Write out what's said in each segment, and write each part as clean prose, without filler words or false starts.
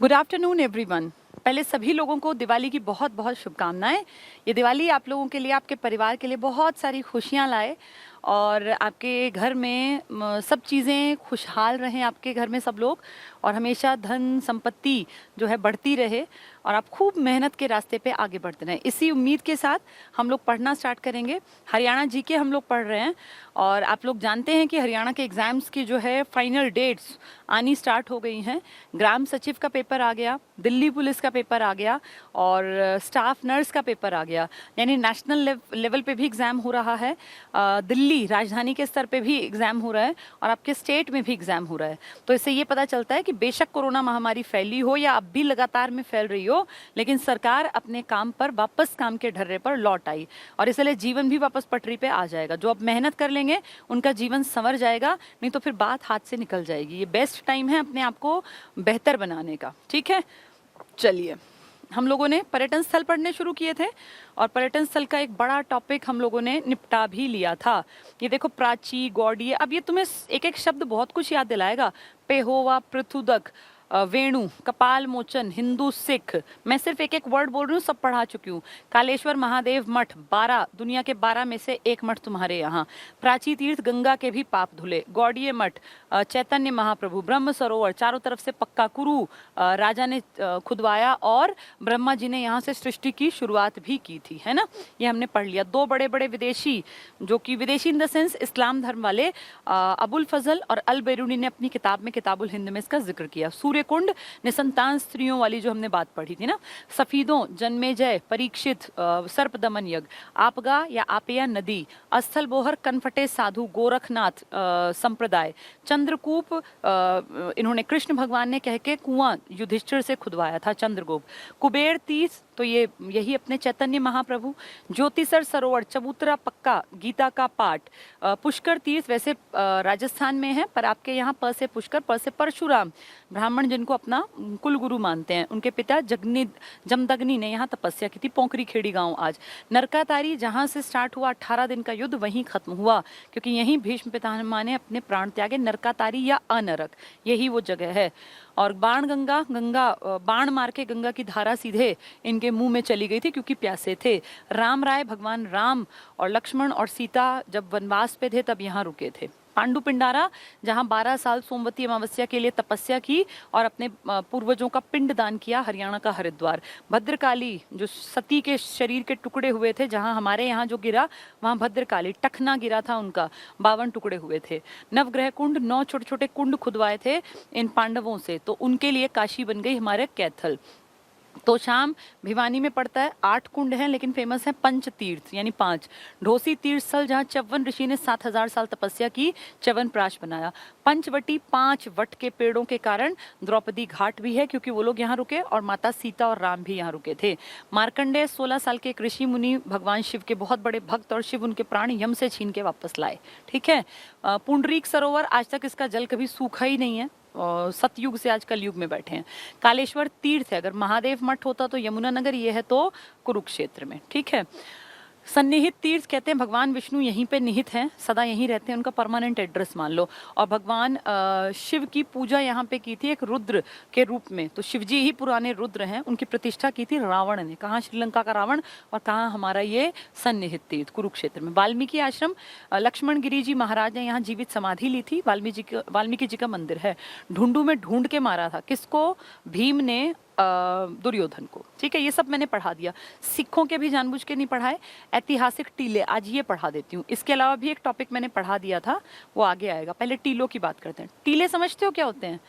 Good afternoon everyone. पहले सभी लोगों को दिवाली की बहुत बहुत शुभकामनाएं। ये दिवाली आप लोगों के लिए, आपके परिवार के लिए बहुत सारी खुशियां लाए और आपके घर में सब चीज़ें खुशहाल रहें, आपके घर में सब लोग, और हमेशा धन संपत्ति जो है बढ़ती रहे और आप खूब मेहनत के रास्ते पे आगे बढ़ते रहें। इसी उम्मीद के साथ हम लोग पढ़ना स्टार्ट करेंगे। हरियाणा जीके हम लोग पढ़ रहे हैं और आप लोग जानते हैं कि हरियाणा के एग्ज़ाम्स की जो है फाइनल डेट्स आनी स्टार्ट हो गई हैं। ग्राम सचिव का पेपर आ गया, दिल्ली पुलिस का पेपर आ गया और स्टाफ नर्स का पेपर आ गया, यानी नेशनल लेवल पे भी एग्ज़ाम हो रहा है। दिल्ली राजधानी के स्तर पे भी एग्ज़ाम हो रहा है और आपके स्टेट में भी एग्ज़ाम हो रहा है। तो इससे ये पता चलता है कि बेशक कोरोना महामारी फैली हो या अब भी लगातार में फैल रही हो, लेकिन सरकार अपने काम पर वापस काम के ढर्रे पर लौट आई और इसलिए जीवन भी वापस पटरी पे आ जाएगा। जो अब मेहनत कर लेंगे उनका जीवन संवर जाएगा, नहीं तो फिर बात हाथ से निकल जाएगी। ये बेस्ट टाइम है अपने आप को बेहतर बनाने का। ठीक है, चलिए हम लोगों ने पर्यटन स्थल पढ़ने शुरू किए थे और पर्यटन स्थल का एक बड़ा टॉपिक हम लोगों ने निपटा भी लिया था। ये देखो, प्राची, गौड़िए। अब ये तुम्हें एक एक शब्द बहुत कुछ याद दिलाएगा। पेहोवा, पृथुदक, वेणु, कपाल मोचन, हिंदू, सिख। मैं सिर्फ एक एक वर्ड बोल रही हूँ, सब पढ़ा चुकी हूँ। कालेश्वर महादेव मठ, 12 दुनिया के 12 में से एक मठ तुम्हारे यहाँ। प्राची तीर्थ, गंगा के भी पाप धुले। गौड़िए मठ, चैतन्य महाप्रभु, ब्रह्म सरोवर, चारों तरफ से पक्का कुरु राजा ने खुदवाया और ब्रह्मा जी ने यहाँ से सृष्टि की शुरुआत भी की थी, है ना। ये हमने पढ़ लिया। दो बड़े बड़े विदेशी, जो कि विदेशी इन द सेंस इस्लाम धर्म वाले, अबुल फजल और अल बेरूनी ने अपनी किताब में किताबुल हिंद में इसका जिक्र किया। सूर्यकुंड, निसंतान स्त्रियों वाली जो हमने बात पढ़ी थी ना। सफीदों, जन्मेजय, परीक्षित, सर्प दमन यज्ञ। आपगा या आपेया नदी, अस्थल बोहर, कनफटे साधु, गोरखनाथ संप्रदाय। चंद्रकूप, इन्होंने कृष्ण भगवान ने कह के कुआं युधिष्ठिर से खुदवाया था, चंद्रगुप्त। कुबेर तीर्थ, तो ये यही अपने चैतन्य महाप्रभु। ज्योतिसर सरोवर, चबूतरा पक्का, गीता का पाठ। पुष्कर तीर्थ वैसे राजस्थान में है, पर आपके यहाँ प से पुष्कर, प से परशुराम, ब्राह्मण जिनको अपना कुल गुरु मानते हैं, उनके पिता जमदग्नि ने यहाँ तपस्या की थी। पोंकरी खेड़ी गांव आज। नरकातारी, जहाँ से स्टार्ट हुआ 18 दिन का युद्ध, वहीं खत्म हुआ क्योंकि यहीं भीष्म पितामह ने अपने प्राण त्यागे। नरकातारी या अनरक, यही वो जगह है। और बाण गंगा, बाण मार के गंगा की धारा सीधे इनके मुंह में चली गई थी क्योंकि प्यासे थे। राम राय, भगवान राम और लक्ष्मण और सीता जब वनवास पे थे तब यहाँ रुके थे। पांडु पिंडारा, जहाँ 12 साल सोमवती अमावस्या के लिए तपस्या की और अपने पूर्वजों का पिंड दान किया, हरियाणा का हरिद्वार। भद्रकाली, जो सती के शरीर के टुकड़े हुए थे, जहाँ हमारे यहाँ जो गिरा वहाँ भद्रकाली, टखना गिरा था उनका, 52 टुकड़े हुए थे। नवग्रह कुंड, 9 छोटे छोटे कुंड खुदवाए थे इन पांडवों से, तो उनके लिए काशी बन गई हमारे कैथल। तो शाम भिवानी में पड़ता है। 8 कुंड हैं लेकिन फेमस है पंच तीर्थ, यानी 5। ढोसी तीर्थ स्थल, जहाँ च्यवन ऋषि ने 7000 साल तपस्या की, च्यवन प्राश बनाया। पंचवटी, 5 वट के पेड़ों के कारण द्रौपदी घाट भी है क्योंकि वो लोग यहाँ रुके और माता सीता और राम भी यहाँ रुके थे। मार्कंडेय, 16 साल के ऋषि मुनि, भगवान शिव के बहुत बड़े भक्त, और शिव उनके प्राण यम से छीन के वापस लाए। ठीक है। पुंडरीक सरोवर, आज तक इसका जल कभी सूखा ही नहीं है, सतयुग से आज कलयुग में बैठे हैं। कालेश्वर तीर्थ है, अगर महादेव मठ होता तो यमुनानगर, ये है तो कुरुक्षेत्र में। ठीक है। सन्निहित तीर्थ कहते हैं भगवान विष्णु यहीं पे निहित हैं, सदा यहीं रहते हैं, उनका परमानेंट एड्रेस मान लो। और भगवान शिव की पूजा यहाँ पे की थी एक रुद्र के रूप में, तो शिवजी ही पुराने रुद्र हैं, उनकी प्रतिष्ठा की थी रावण ने। कहाँ श्रीलंका का रावण और कहाँ हमारा ये सन्निहित तीर्थ कुरुक्षेत्र में। वाल्मीकि आश्रम, लक्ष्मण गिरी जी महाराज ने यहाँ जीवित समाधि ली थी। वाल्मीकि जी का मंदिर है। ढूंढू में ढूंढ के मारा था, किसको? भीम ने दुर्योधन को। ठीक है, ये सब मैंने पढ़ा दिया। सिखों के भी जानबूझ के नहीं पढ़ाए। ऐतिहासिक टीले, आज ये पढ़ा देती हूँ। इसके अलावा भी एक टॉपिक मैंने पढ़ा दिया था, वो आगे आएगा। पहले टीलों की बात करते हैं। टीले समझते हो क्या होते हैं?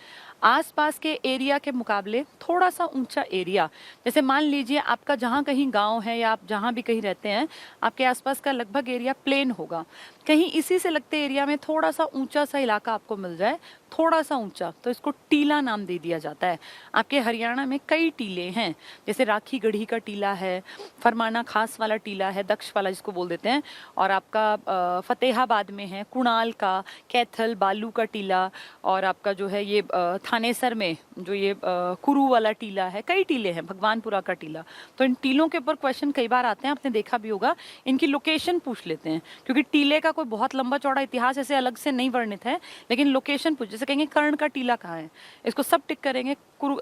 आसपास के एरिया के मुकाबले थोड़ा सा ऊंचा एरिया। जैसे मान लीजिए आपका जहाँ कहीं गांव है या आप जहाँ भी कहीं रहते हैं, आपके आसपास का लगभग एरिया प्लेन होगा, कहीं इसी से लगते एरिया में थोड़ा सा ऊंचा सा इलाका आपको मिल जाए, थोड़ा सा ऊंचा, तो इसको टीला नाम दे दिया जाता है। आपके हरियाणा में कई टीले हैं, जैसे राखी गढ़ी का टीला है, फरमाना खास वाला टीला है, दक्ष वाला जिसको बोल देते हैं, और आपका फतेहाबाद में है कुणाल का, कैथल, बालू का टीला, और आपका जो है ये थानेसर में जो ये कुरू वाला टीला है। कई टीले हैं, भगवानपुरा का टीला। तो इन टीलों के ऊपर क्वेश्चन कई बार आते हैं, आपने देखा भी होगा। इनकी लोकेशन पूछ लेते हैं क्योंकि टीले का कोई बहुत लंबा चौड़ा इतिहास ऐसे अलग से नहीं वर्णित है, लेकिन लोकेशन पूछ, जैसे कहेंगे कर्ण का टीला कहाँ है, इसको सब टिक करेंगे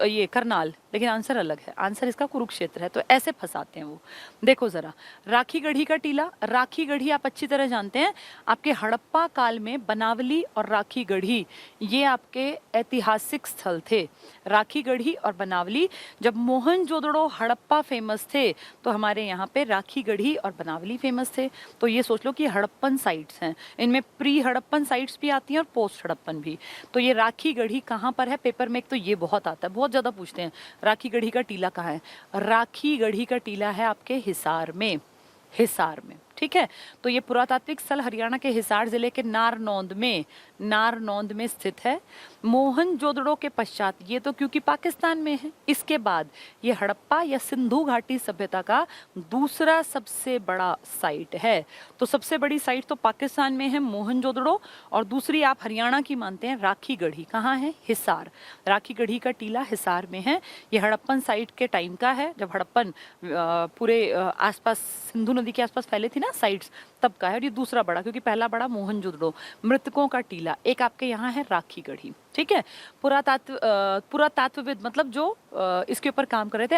ये करनाल, लेकिन आंसर अलग है, आंसर इसका कुरुक्षेत्र है। तो ऐसे फंसाते हैं वो। देखो जरा, राखी गढ़ी का टीला, राखी गढ़ी आप अच्छी तरह जानते हैं, आपके हड़प्पा काल में बनावली और राखी गढ़ी ये आपके ऐतिहासिक स्थल थे। राखी गढ़ी और बनावली, जब मोहनजोदड़ो हड़प्पा फेमस थे तो हमारे यहाँ पे राखी गढ़ी और बनावली फेमस थे। तो ये सोच लो कि हड़प्पन साइट्स हैं, इनमें प्री हड़प्पन साइट्स भी आती हैं और पोस्ट हड़प्पन भी। तो ये राखी गढ़ी कहाँ पर है, पेपर में एक तो ये बहुत आता है, बहुत ज्यादा पूछते हैं, राखी गढ़ी का टीला कहाँ है। राखी गढ़ी का टीला है आपके हिसार में, हिसार में, ठीक है। तो ये पुरातात्विक स्थल हरियाणा के हिसार जिले के नारनौंद में स्थित है। मोहनजोदड़ो के पश्चात, ये तो क्योंकि पाकिस्तान में है, इसके बाद ये हड़प्पा या सिंधु घाटी सभ्यता का दूसरा सबसे बड़ा साइट है। तो सबसे बड़ी साइट तो पाकिस्तान में है मोहनजोदड़ो, और दूसरी आप हरियाणा की मानते हैं राखी गढ़ी, कहाँ है, हिसार। राखी गढ़ी का टीला हिसार में है। ये हड़प्पन साइट के टाइम का है, जब हड़प्पन पूरे आसपास सिंधु नदी के आसपास फैले थी ना साइट्स, तब का है। और ये दूसरा बड़ा, क्योंकि पहला बड़ा मोहनजोदड़ो, मृतकों का टीला एक आपके यहाँ है राखी गढ़ी, ठीक है। पुरातात्वविद मतलब जो इसके ऊपर काम कर रहे थे,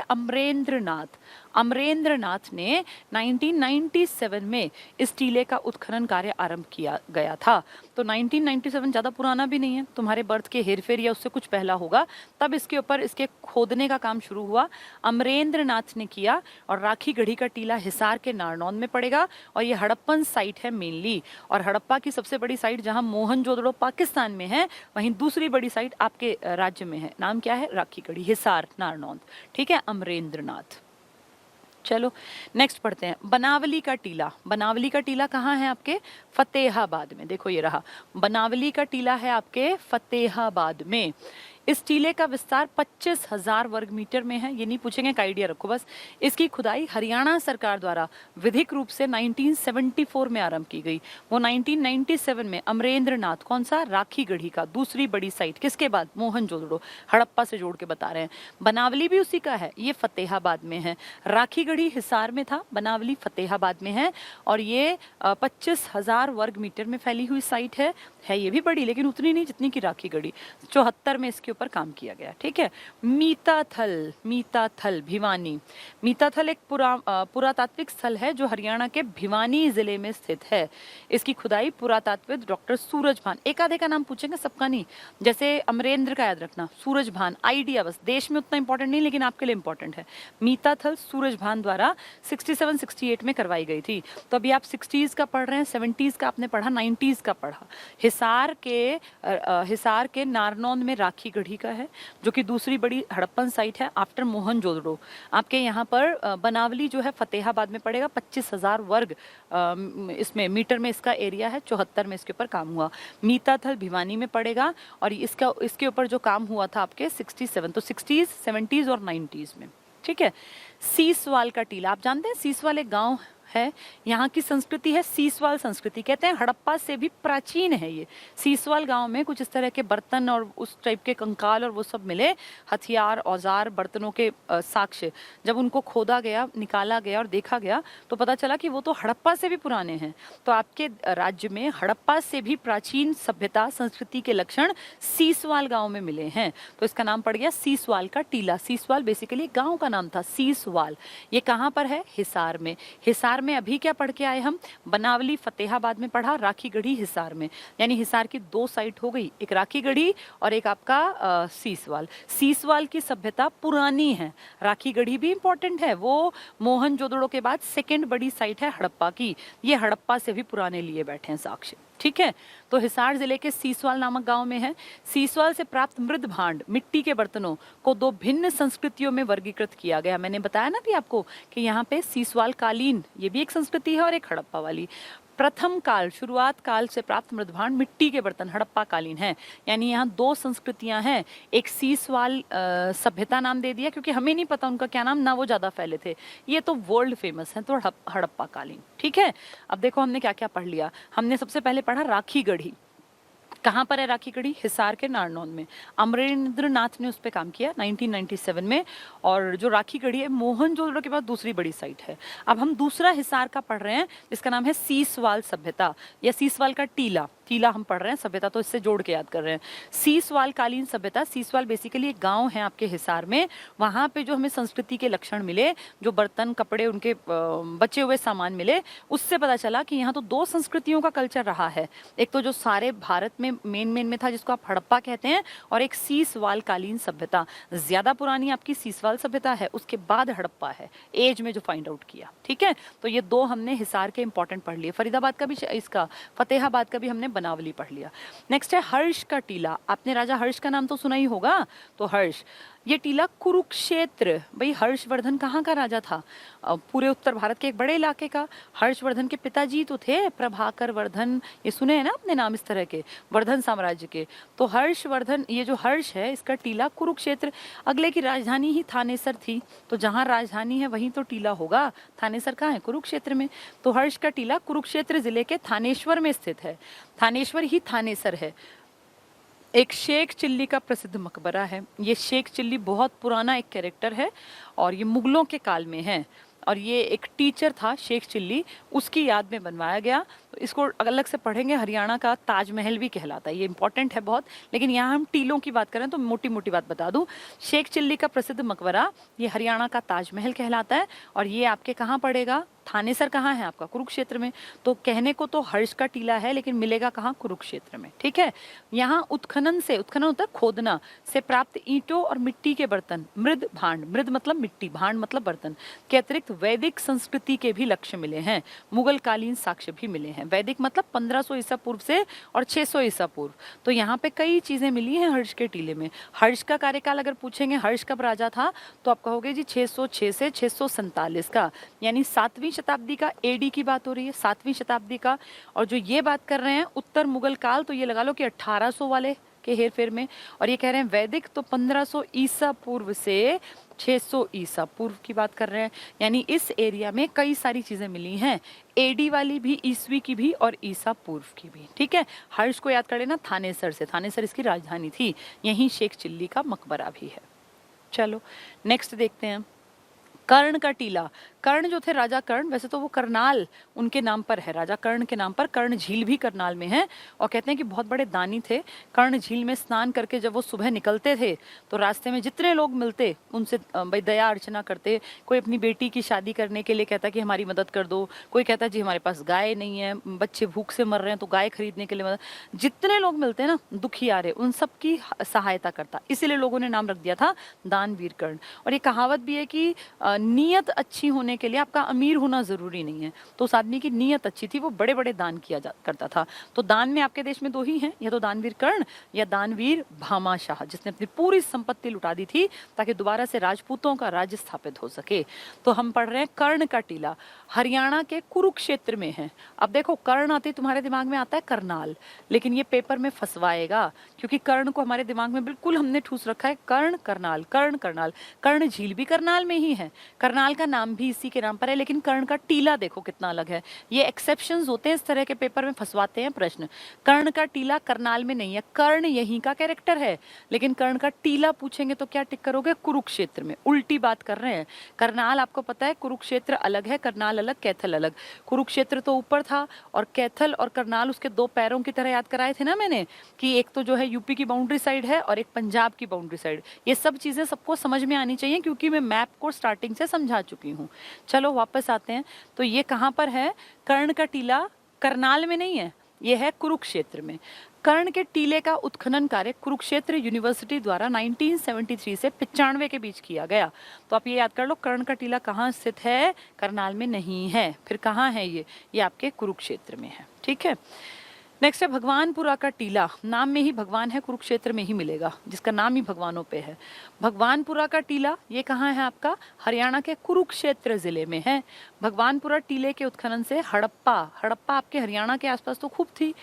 अमरेंद्रनाथ ने 1997 में इस टीले का उत्खनन कार्य आरंभ किया गया था। तो 1997 ज़्यादा पुराना भी नहीं है, तुम्हारे बर्थ के हेरफेर या उससे कुछ पहला होगा, तब इसके ऊपर इसके खोदने का काम शुरू हुआ, अमरेंद्रनाथ ने किया। और राखी गढ़ी का टीला हिसार के नारनौंद में पड़ेगा, और ये हड़प्पन साइट है मेनली। और हड़प्पा की सबसे बड़ी साइट जहां मोहनजोदड़ो पाकिस्तान में है, वहीं दूसरी बड़ी साइट आपके राज्य में है। नाम क्या है, राखी गढ़ी, हिसार, नारनौंद, ठीक है, अमरेंद्रनाथ। चलो नेक्स्ट पढ़ते हैं, बनावली का टीला। बनावली का टीला कहाँ है, आपके फतेहाबाद में। देखो ये रहा, बनावली का टीला है आपके फतेहाबाद में। इस टीले का विस्तार 25,000 वर्ग मीटर में है। ये नहीं पूछेंगे, का आइडिया रखो बस। इसकी खुदाई हरियाणा सरकार द्वारा विधिक रूप से 1974 में आरंभ की गई। वो 1997 में अमरेंद्रनाथ, कौन सा, राखी गढ़ी का दूसरी बड़ी साइट, किसके बाद, मोहनजोदड़ो, हड़प्पा से जोड़ के बता रहे हैं। बनावली भी उसी का है, ये फतेहाबाद में है। राखी गढ़ी हिसार में था, बनावली फतेहाबाद में है। और ये 25,000 वर्ग मीटर में फैली हुई साइट है ये भी बड़ी, लेकिन उतनी नहीं जितनी की राखी गढ़ी। 74 में इसके पर काम किया गया, ठीक है। मीताथल भिवानी। मीताथल एक पुरातात्विक स्थल है जो हरियाणा के भिवानी जिले में स्थित है। इसकी खुदाई पुरातात्विद डॉक्टर सूरजभान, एक आधे का नाम पूछेंगे, सबका नहीं, जैसे अमरेंद्र का याद रखना, सूरजभान, आइडिया बस, देश में उतना इंपॉर्टेंट नहीं लेकिन आपके लिए इंपॉर्टेंट है। मीताथल सूरजभान द्वारा 67-68 में करवाई गई थी। तो अभी आप 60s का पढ़ रहे हैं, 70s का आपने पढ़ा, 90s का पढ़ा। हिसार के नारनौंद में राखी गढ़ी का है, जो कि दूसरी बड़ी हड़प्पन साइट है आफ्टर मोहनजोदड़ो। आपके यहाँ पर बनावली जो है फतेहाबाद में पड़ेगा, 25,000 वर्ग इसमें मीटर में इसका एरिया है। 74 में इसके ऊपर काम हुआ। मीताथल भिवानी में पड़ेगा, और इसके ऊपर जो काम हुआ था आपके 67, तो 60s, 70s और 90s में, ठीक है। सीसवाल का टीला, आप जानते हैं सीसवाल एक गाँव है, यहाँ की संस्कृति है सीसवाल संस्कृति, कहते हैं हड़प्पा से भी प्राचीन है ये। सीसवाल गांव में कुछ इस तरह के बर्तन और उस टाइप के कंकाल और वो सब मिले, हथियार, औजार, बर्तनों के साक्ष्य। जब उनको खोदा गया, निकाला गया और देखा गया तो पता चला कि वो तो हड़प्पा से भी पुराने हैं। तो आपके राज्य में हड़प्पा से भी प्राचीन सभ्यता संस्कृति के लक्षण सीसवाल गाँव में मिले हैं, तो इसका नाम पड़ गया सीसवाल का टीला। सीसवाल बेसिकली गाँव का नाम था, सीसवाल। ये कहाँ पर है, हिसार में। हिसार में अभी क्या पढ़ के आए हम, बनावली फतेहाबाद में पढ़ा, राखी गढ़ी हिसार में, यानी हिसार की दो साइट हो गई, एक राखी गढ़ी और एक आपका सीसवाल। सीसवाल की सभ्यता पुरानी है, राखी गढ़ी भी इंपॉर्टेंट है, वो मोहनजोदड़ो के बाद सेकेंड बड़ी साइट है हड़प्पा की। ये हड़प्पा से भी पुराने लिए बैठे हैं साक्ष्य, ठीक है। तो हिसार जिले के सीसवाल नामक गांव में है। सीसवाल से प्राप्त मृद भांड, मिट्टी के बर्तनों को दो भिन्न संस्कृतियों में वर्गीकृत किया गया। मैंने बताया ना भी आपको कि यहाँ पे सीसवाल कालीन, ये भी एक संस्कृति है, और एक हड़प्पा वाली। प्रथम काल, शुरुआत काल से प्राप्त मृदभांड मिट्टी के बर्तन हड़प्पा कालीन है, यानी यहाँ दो संस्कृतियां हैं। एक सीसवाल सभ्यता नाम दे दिया क्योंकि हमें नहीं पता उनका क्या नाम, ना वो ज्यादा फैले थे, ये तो वर्ल्ड फेमस है, तो हड़प्पा कालीन, ठीक है। अब देखो हमने क्या क्या पढ़ लिया। हमने सबसे पहले पढ़ा राखी गढ़ी। कहाँ पर है राखी कड़ी? हिसार के नारनौंद में। अमरेंद्र नाथ ने उस पर काम किया 1997 में। और जो राखी कड़ी है मोहनजोदड़ो के बाद दूसरी बड़ी साइट है। अब हम दूसरा हिसार का पढ़ रहे हैं जिसका नाम है सीसवाल सभ्यता या सीसवाल का टीला। टीला हम पढ़ रहे हैं, सभ्यता तो इससे जोड़ के याद कर रहे हैं। सीसवाल कालीन सभ्यता। सीसवाल बेसिकली एक गांव है आपके हिसार में। वहां पे जो हमें संस्कृति के लक्षण मिले, जो बर्तन कपड़े उनके बचे हुए सामान मिले, उससे पता चला कि यहाँ तो दो संस्कृतियों का कल्चर रहा है। एक तो जो सारे भारत में मेन में था जिसको आप हड़प्पा कहते हैं, और एक सीसवाल कालीन सभ्यता। ज्यादा पुरानी आपकी सीसवाल सभ्यता है, उसके बाद हड़प्पा है एज में जो फाइंड आउट किया। ठीक है, तो ये दो हमने हिसार के इंपॉर्टेंट पढ़ लिए। फरीदाबाद का भी, इसका फतेहाबाद का भी हमने बनावली पढ़ लिया। नेक्स्ट है हर्ष का टीला। आपने राजा हर्ष का नाम तो सुना ही होगा। तो हर्ष, ये टीला कुरुक्षेत्र। भाई हर्षवर्धन कहाँ का राजा था? पूरे उत्तर भारत के एक बड़े इलाके का। हर्षवर्धन के पिताजी तो थे प्रभाकर वर्धन, ये सुने हैं ना अपने नाम इस तरह के, वर्धन साम्राज्य के। तो हर्षवर्धन, ये जो हर्ष है इसका टीला कुरुक्षेत्र। अगले की राजधानी ही थानेसर थी, तो जहाँ राजधानी है वहीं तो टीला होगा। थानेसर कहाँ है? कुरुक्षेत्र में। तो हर्ष का टीला कुरुक्षेत्र जिले के थानेश्वर में स्थित है। थानेश्वर ही थानेसर है। एक शेख चिल्ली का प्रसिद्ध मकबरा है। ये शेख चिल्ली बहुत पुराना एक कैरेक्टर है और ये मुगलों के काल में है। और ये एक टीचर था शेख चिल्ली, उसकी याद में बनवाया गया। तो इसको अलग से पढ़ेंगे। हरियाणा का ताजमहल भी कहलाता है, ये इंपॉर्टेंट है बहुत। लेकिन यहाँ हम टीलों की बात करें तो मोटी मोटी बात बता दूं। शेख चिल्ली का प्रसिद्ध मकबरा ये हरियाणा का ताजमहल कहलाता है। और ये आपके कहाँ पड़ेगा? थानेसर कहाँ है आपका? कुरुक्षेत्र में। तो कहने को तो हर्ष का टीला है, लेकिन मिलेगा कहाँ? कुरुक्षेत्र में। ठीक है, यहाँ उत्खनन से, उत्खनन होता है खोदना, से प्राप्त ईंटों और मिट्टी के बर्तन, मृद भांड, मृद मतलब मिट्टी, भांड मतलब बर्तन, के अतिरिक्त वैदिक संस्कृति के भी लक्ष्य मिले हैं। मुगल कालीन साक्ष्य भी मिले हैं। वैदिक मतलब 1500 ईसा पूर्व से और 600 ईसा पूर्व। तो यहाँ पे कई चीजें मिली हैं हर्ष के टीले में। हर्ष का कार्यकाल अगर पूछेंगे हर्ष कब राजा था, तो आप कहोगे जी 606 से 647 का, यानी 7वीं शताब्दी का। एडी की बात हो रही है, 7वीं शताब्दी का। और जो ये बात कर रहे हैं उत्तर मुगल काल, तो ये लगा लो कि 1800 वाले के हेर फेर में। और ये कह रहे हैं वैदिक तो 1500 ईसा पूर्व से 600 ईसा पूर्व की बात कर रहे हैं। यानी इस एरिया में कई सारी चीजें मिली हैं, एडी वाली भी, ईसवी की भी और ईसा पूर्व की भी। ठीक है, हर्ष को याद कर लेना थानेसर से, थानेसर इसकी राजधानी थी। यहीं शेख चिल्ली का मकबरा भी है। चलो नेक्स्ट देखते हैं। कर्ण का टीला। कर्ण जो थे राजा कर्ण, वैसे तो वो करनाल उनके नाम पर है, राजा कर्ण के नाम पर। कर्ण झील भी करनाल में है। और कहते हैं कि बहुत बड़े दानी थे। कर्ण झील में स्नान करके जब वो सुबह निकलते थे तो रास्ते में जितने लोग मिलते उनसे भाई दया अर्चना करते। कोई अपनी बेटी की शादी करने के लिए कहता कि हमारी मदद कर दो, कोई कहता जी हमारे पास गाय नहीं है, बच्चे भूख से मर रहे हैं तो गाय खरीदने के लिए मदद। जितने लोग मिलते हैं ना दुखियारे, उन सबकी सहायता करता। इसीलिए लोगों ने नाम रख दिया था दानवीर कर्ण। और ये कहावत भी है कि नीयत अच्छी होने के लिए आपका अमीर होना जरूरी नहीं है। तो उस आदमी की नीयत अच्छी थी, वो बड़े बड़े दान किया करता था। तो दान में आपके देश में दो ही हैं, या तो दानवीर कर्ण या दानवीर भामाशाह, जिसने अपनी पूरी संपत्ति लुटा दी थी ताकि दोबारा से राजपूतों का राज्य स्थापित हो सके। तो हम पढ़ रहे हैं कर्ण का टीला हरियाणा के कुरुक्षेत्र में है। अब देखो कर्ण आते तुम्हारे दिमाग में आता है करनाल, लेकिन ये पेपर में फंसवाएगा क्योंकि कर्ण को हमारे दिमाग में बिल्कुल हमने ठूस रखा है। कर्ण करनाल, कर्ण करनाल। कर्ण झील भी करनाल में ही है, करनाल का नाम भी इसी के नाम पर है, लेकिन कर्ण का टीला देखो कितना अलग है। ये एक्सेप्शंस होते हैं, इस तरह के पेपर में फंसवाते हैं प्रश्न। कर्ण का टीला करनाल में नहीं है, कर्ण यहीं का कैरेक्टर है, लेकिन कर्ण का टीला पूछेंगे तो क्या टिक करोगे? कुरुक्षेत्र में। उल्टी बात कर रहे हैं। करनाल आपको पता है, कुरुक्षेत्र अलग है, करनाल अलग, कैथल अलग। कुरुक्षेत्र तो ऊपर था और कैथल और करनाल उसके दो पैरों की तरह याद कराए थे ना मैंने, कि एक तो जो है यूपी की बाउंड्री साइड है और एक पंजाब की बाउंड्री साइड। ये सब चीजें सबको समझ में आनी चाहिए क्योंकि मैं मैप को स्टार्टिंग से समझा चुकी हूँ। चलो वापस आते हैं। तो ये कहाँ पर है? कर्ण का टीला करनाल में नहीं है, ये है कुरुक्षेत्र में। कर्ण के टीले का उत्खनन कार्य कुरुक्षेत्र यूनिवर्सिटी द्वारा 1973 से 95 के बीच किया गया। तो आप ये याद कर लो, कर्ण का टीला कहाँ स्थित है? करनाल में नहीं है। फिर कहाँ है ये आपके कुरुक्षेत्र में है। ठीक है, नेक्स्ट है भगवानपुरा का टीला। नाम में ही भगवान है, कुरुक्षेत्र में ही मिलेगा, जिसका नाम ही भगवानों पे है। भगवानपुरा का टीला ये कहाँ है आपका? हरियाणा के कुरुक्षेत्र जिले में है। भगवानपुरा टीले के उत्खनन से हड़प्पा, हड़प्पा आपके हरियाणा के आसपास तो खूब थी,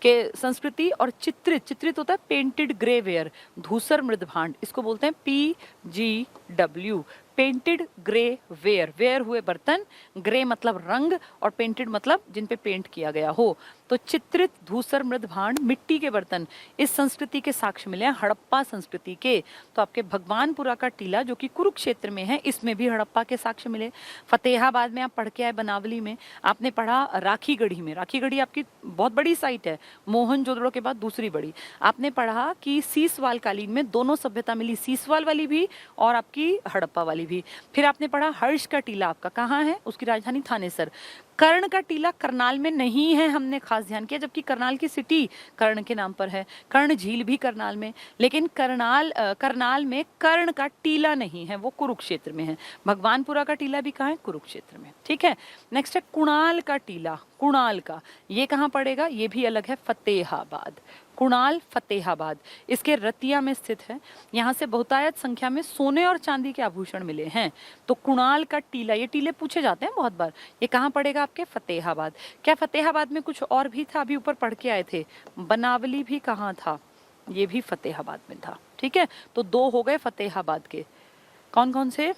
के संस्कृति और चित्रित होता है पेंटेड ग्रे वेयर, धूसर मृद भांड, इसको बोलते हैं PGW, painted grey ware. Ware हुए बर्तन, ग्रे मतलब रंग और पेंटेड मतलब जिन पे पेंट किया गया हो। तो चित्रित धूसर मृद भांड, मिट्टी के बर्तन, इस संस्कृति के साक्ष्य मिले हैं, हड़प्पा संस्कृति के। तो आपके भगवानपुरा का टीला जो कि कुरुक्षेत्र में है, इसमें भी हड़प्पा के साक्ष्य मिले। फतेहाबाद में आप पढ़ के आए, बनावली में आपने पढ़ा, राखीगढ़ी में, राखीगढ़ी आपकी बहुत बड़ी साइट है, मोहनजोदड़ो के बाद दूसरी बड़ी। आपने पढ़ा कि सीसवाल कालीन में दोनों सभ्यता मिली, सीसवाल वाली भी और आपकी हड़प्पा वाली भी। फिर आपने पढ़ा हर्ष का टीला आपका कहाँ है, उसकी राजधानी थानेसर। कर्ण का टीला करनाल में नहीं है, हमने खास ध्यान किया, जबकि करनाल की सिटी कर्ण के नाम पर है, कर्ण झील भी करनाल में, लेकिन करनाल में कर्ण का टीला नहीं है, वो कुरुक्षेत्र में है। भगवानपुरा का टीला भी कहाँ है, कुरुक्षेत्र में। ठीक है, नेक्स्ट है कुणाल का टीला, कुणाल का ये कहाँ पड़ेगा, ये भी अलग है, फतेहाबाद। कुणाल फतेहाबाद इसके रतिया में स्थित है। यहाँ से बहुतायत संख्या में सोने और चांदी के आभूषण मिले हैं। तो कुणाल का टीला, ये टीले पूछे जाते हैं बहुत बार, ये कहाँ पड़ेगा आपके, फतेहाबाद। क्या फतेहाबाद में कुछ और भी था, अभी ऊपर पढ़ के आए थे, बनावली भी कहाँ था, ये भी फतेहाबाद में था। ठीक है, तो 2 हो गए फतेहाबाद के। कौन कौन से,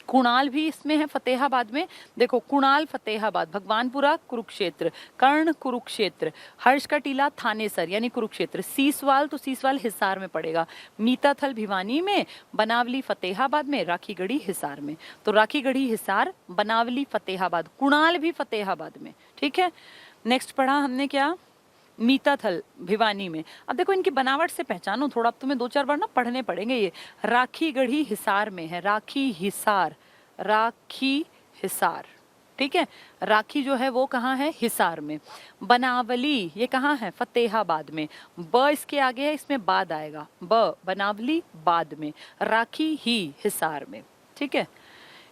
कुणाल भी इसमें है फतेहाबाद में, देखो कुणाल फतेहाबाद, भगवानपुरा कुरुक्षेत्र, कर्ण कुरुक्षेत्र, हर्ष का टीला थानेसर यानी कुरुक्षेत्र, सीसवाल तो सीसवाल हिसार में पड़ेगा, मीताथल भिवानी में, बनावली फतेहाबाद में, राखीगढ़ी हिसार में। तो राखीगढ़ी हिसार, बनावली फतेहाबाद, कुणाल भी फतेहाबाद में। ठीक है, नेक्स्ट पढ़ा हमने क्या, मीताथल भिवानी में। अब देखो इनकी बनावट से पहचानो थोड़ा, अब तुम्हें 2-4 बार ना पढ़ने पड़ेंगे ये। राखीगढ़ी हिसार में है, राखी हिसार, राखी हिसार। ठीक है, राखी जो है वो कहाँ है, हिसार में। बनावली ये कहाँ है, फतेहाबाद में। ब इसके आगे है, इसमें बाद आएगा, ब बनावली बाद में, राखी ही हिसार में। ठीक है,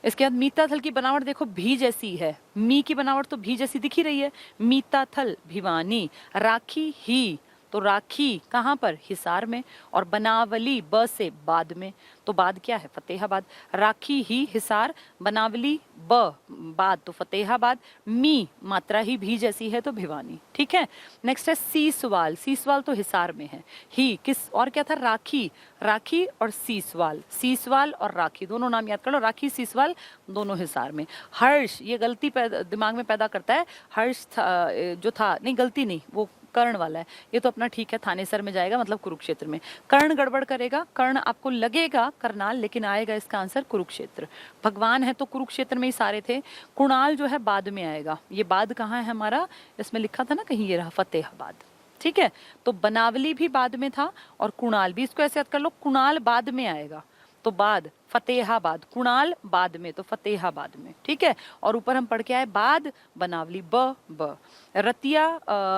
इसके बाद मीताथल की बनावट देखो भी जैसी है, मी की बनावट तो भी जैसी दिख ही रही है, मीताथल भिवानी, राखी ही तो राखी कहाँ पर, हिसार में, और बनावली ब से बाद में, तो बाद क्या है, फतेहाबाद। राखी ही हिसार, बनावली ब बाद तो फतेहाबाद, मी मात्रा ही भी जैसी है तो भिवानी। ठीक है, नेक्स्ट है सीसवाल, सीसवाल तो हिसार में है, ही किस और क्या था, राखी, राखी और सीसवाल, सीसवाल और राखी दोनों नाम याद कर लो, राखी सीसवाल दोनों हिसार में। हर्ष ये गलती दिमाग में पैदा करता है, हर्ष जो था, नहीं गलती नहीं, वो कर्ण वाला है, ये तो अपना ठीक है, थानेसर में जाएगा मतलब कुरुक्षेत्र में। कर्ण गड़बड़ करेगा, कर्ण आपको लगेगा करनाल, लेकिन आएगा इसका आंसर कुरुक्षेत्र। भगवान है तो कुरुक्षेत्र में ही सारे थे। कुणाल जो है बाद में आएगा, ये बाद कहाँ है हमारा, इसमें लिखा था ना कहीं, ये रहा फतेहाबाद। ठीक है, तो बनावली भी बाद में था और कुणाल भी, इसको ऐसे याद कर लो, कुणाल बाद में आएगा तो बाद, फतेहाबाद, कुणाल बाद में तो फतेहाबाद में। ठीक है, और ऊपर हम पढ़ के आए बाद, बनावली ब। रतिया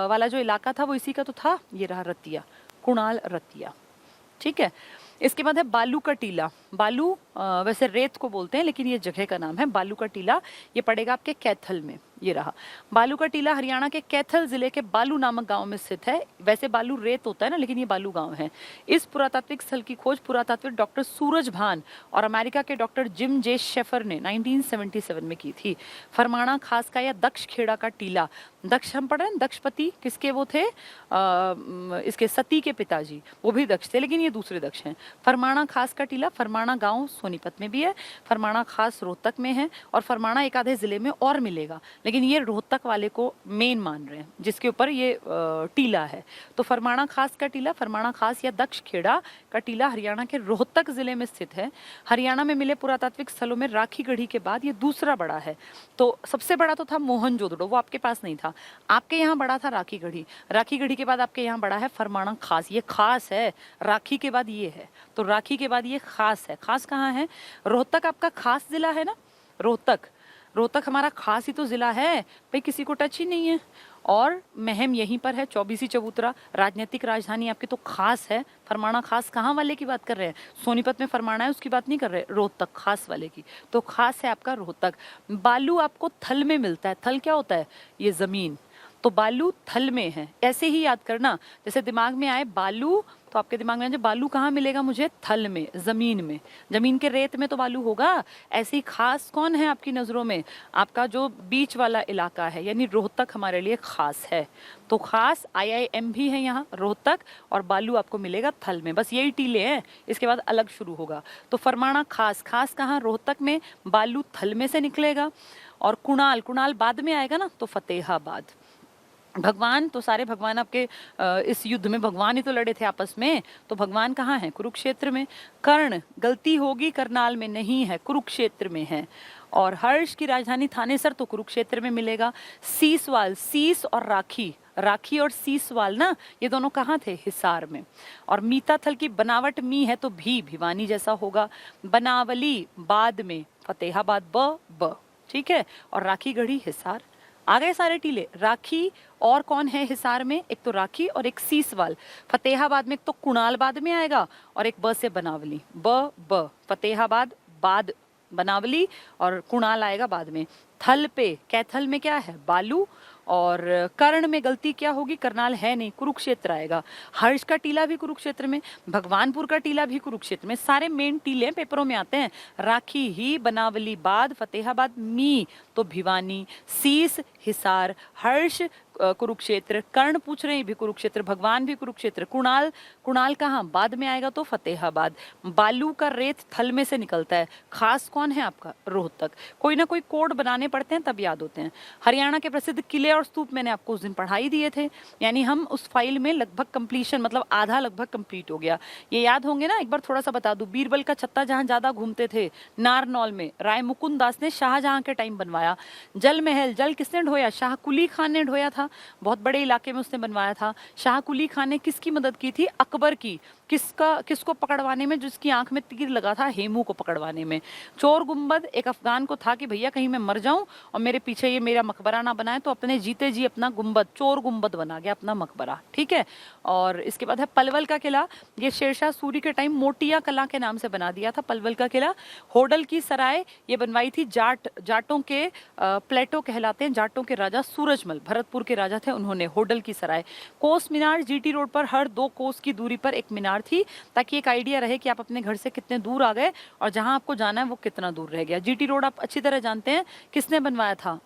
वाला जो इलाका था वो इसी का तो था, ये रहा रतिया, कुणाल रतिया। ठीक है, इसके बाद है बालू का टीला। बालू वैसे रेत को बोलते हैं लेकिन ये जगह का नाम है, बालू का टीला, ये पड़ेगा आपके कैथल में, ये रहा। बालू का टीला हरियाणा के कैथल जिले के बालू नामक गांव में स्थित है। वैसे बालू रेत होता है ना, लेकिन ये बालू गांव है। इस पुरातात्विक स्थल की खोज पुरातात्विक डॉक्टर सूरज भान और अमेरिका के डॉक्टर जिम जे शेफर ने 1977 में की थी। फरमाणा खास का या दक्ष खेड़ा का टीला, दक्ष हम पढ़ रहे हैं, दक्षपति किसके वो थे, इसके सती के पिताजी, वो भी दक्ष थे लेकिन ये दूसरे दक्ष हैं। फरमाणा खास का टीला, फरमाणा गांव सोनीपत में भी है, फरमाणा खास रोहतक में है, और फरमाणा एक आधे जिले में और मिलेगा, लेकिन ये रोहतक वाले को मेन मान रहे हैं जिसके ऊपर ये टीला है। तो फरमाणा खास का टीला, फरमाणा खास या दक्ष खेड़ा का टीला हरियाणा के रोहतक जिले में स्थित है। हरियाणा में मिले पुरातात्विक स्थलों में राखीगढ़ी के बाद ये दूसरा बड़ा है। तो सबसे बड़ा तो था मोहनजोदड़ो, वो आपके पास नहीं था, आपके यहाँ बड़ा था राखीगढ़ी। राखीगढ़ी के बाद आपके यहाँ बड़ा है फरमाणा खास, ये खास है, राखी के बाद ये है, तो राखी के बाद ये खास है। खास कहाँ है, रोहतक आपका खास जिला है ना, रोहतक, रोहतक हमारा खास ही तो जिला है भाई, किसी को टच ही नहीं है। और महम यहीं पर है, 24 चबूतरा, राजनीतिक राजधानी आपकी तो खास है। फरमाणा खास कहाँ वाले की बात कर रहे हैं, सोनीपत में फरमाना है उसकी बात नहीं कर रहे, रोहतक खास वाले की, तो खास है आपका रोहतक। बालू आपको थल में मिलता है, थल क्या होता है, ये जमीन, तो बालू थल में है, ऐसे ही याद करना। जैसे दिमाग में आए बालू तो आपके दिमाग में आ जाए बालू कहाँ मिलेगा मुझे, थल में, जमीन में, जमीन के रेत में तो बालू होगा। ऐसी खास कौन है आपकी नजरों में, आपका जो बीच वाला इलाका है, यानी रोहतक हमारे लिए खास है। तो खास IIM भी है यहाँ रोहतक, और बालू आपको मिलेगा थल में, बस यही टीले हैं, इसके बाद अलग शुरू होगा। तो फरमाना खास, खास कहाँ, रोहतक में, बालू थल में से निकलेगा। और कुणाल, कुणाल बाद में आएगा ना, तो फतेहाबाद। भगवान तो सारे भगवान आपके इस युद्ध में भगवान ही तो लड़े थे आपस में, तो भगवान कहाँ है? कुरुक्षेत्र में। कर्ण, गलती होगी करनाल में नहीं है, कुरुक्षेत्र में है। और हर्ष की राजधानी थानेसर तो कुरुक्षेत्र में मिलेगा। सीसवाल, सीस और राखी, राखी और सीसवाल ना, ये दोनों कहाँ थे? हिसार में। और मीताथल की बनावट मी है तो भी भिवानी जैसा होगा। बनावली बाद में फतेहाबाद, ब ठीक है। और राखी गढ़ी हिसार। आ गए सारे टीले। राखी और कौन है हिसार में? एक तो राखी और एक सीसवाल। फतेहाबाद में एक तो कुणाल बाद में आएगा और एक ब से बनावली, ब फतेहाबाद बाद बनावली और कुणाल आएगा बाद में। थल पे, कैथल में क्या है? बालू। और कर्ण में गलती क्या होगी? करनाल है नहीं, कुरुक्षेत्र आएगा। हर्ष का टीला भी कुरुक्षेत्र में, भगवानपुर का टीला भी कुरुक्षेत्र में। सारे मेन टीले पेपरों में आते हैं। राखी ही, बनावली बाद, फतेहाबाद मी तो भिवानी, सीस हिसार, हर्ष कुरुक्षेत्र, कर्ण पूछ रहे हैं भी कुरुक्षेत्र, भगवान भी कुरुक्षेत्र। कुणाल, कुणाल कहाँ? बाद में आएगा तो फतेहाबाद। बालू का रेत थल में से निकलता है। खास कौन है आपका? रोहतक। कोई ना कोई कोड बनाने पड़ते हैं तब याद होते हैं। हरियाणा के प्रसिद्ध किले और स्तूप मैंने आपको उस दिन पढ़ाई दिए थे, यानी हम उस फाइल में लगभग कंप्लीशन, मतलब आधा लगभग कंप्लीट हो गया। ये याद होंगे ना? एक बार थोड़ा सा बता दूं, बीरबल का छत्ता जहां ज्यादा घूमते थे, नारनौल में राय मुकुंद दास ने शाहजहां के टाइम बनवाया। जल महल, जल किसने ढोया? शाह कुली खान ने ढोया था, बहुत बड़े इलाके में उसने बनवाया था। शाह कुली खान ने किसकी मदद की थी? अकबर की। किसको पकड़वाने में? जिसकी आंख में तीर लगा था, हेमू को पकड़वाने में। चोर गुम्बद एक अफगान को था कि भैया कहीं मैं मर जाऊं और मेरे पीछे ये मेरा मकबरा ना बनाए, तो अपने जीते जी अपना गुम्बद, चोर गुम्बद बना गया अपना मकबरा, ठीक है। और इसके बाद है पलवल का किला। ये शेरशाह सूरी के टाइम मोटिया कला के नाम से बना दिया था पलवल का किला। होडल की सराय ये बनवाई थी जाटों के, प्लेटो कहलाते हैं जाटों के राजा सूरजमल, भरतपुर के राजा थे उन्होंने, होडल की सराय। कोस मीनार, जीटी रोड पर हर 2 कोस की दूरी पर एक मीनार थी, ताकि एक आइडिया रहे कि आप अपने घर से कितने दूर आ गए और जहां आपको जाना है वो कितना दूर रह गया। जीटी रोड आप अच्छी तरह जानते हैं, किसने बनवाया था?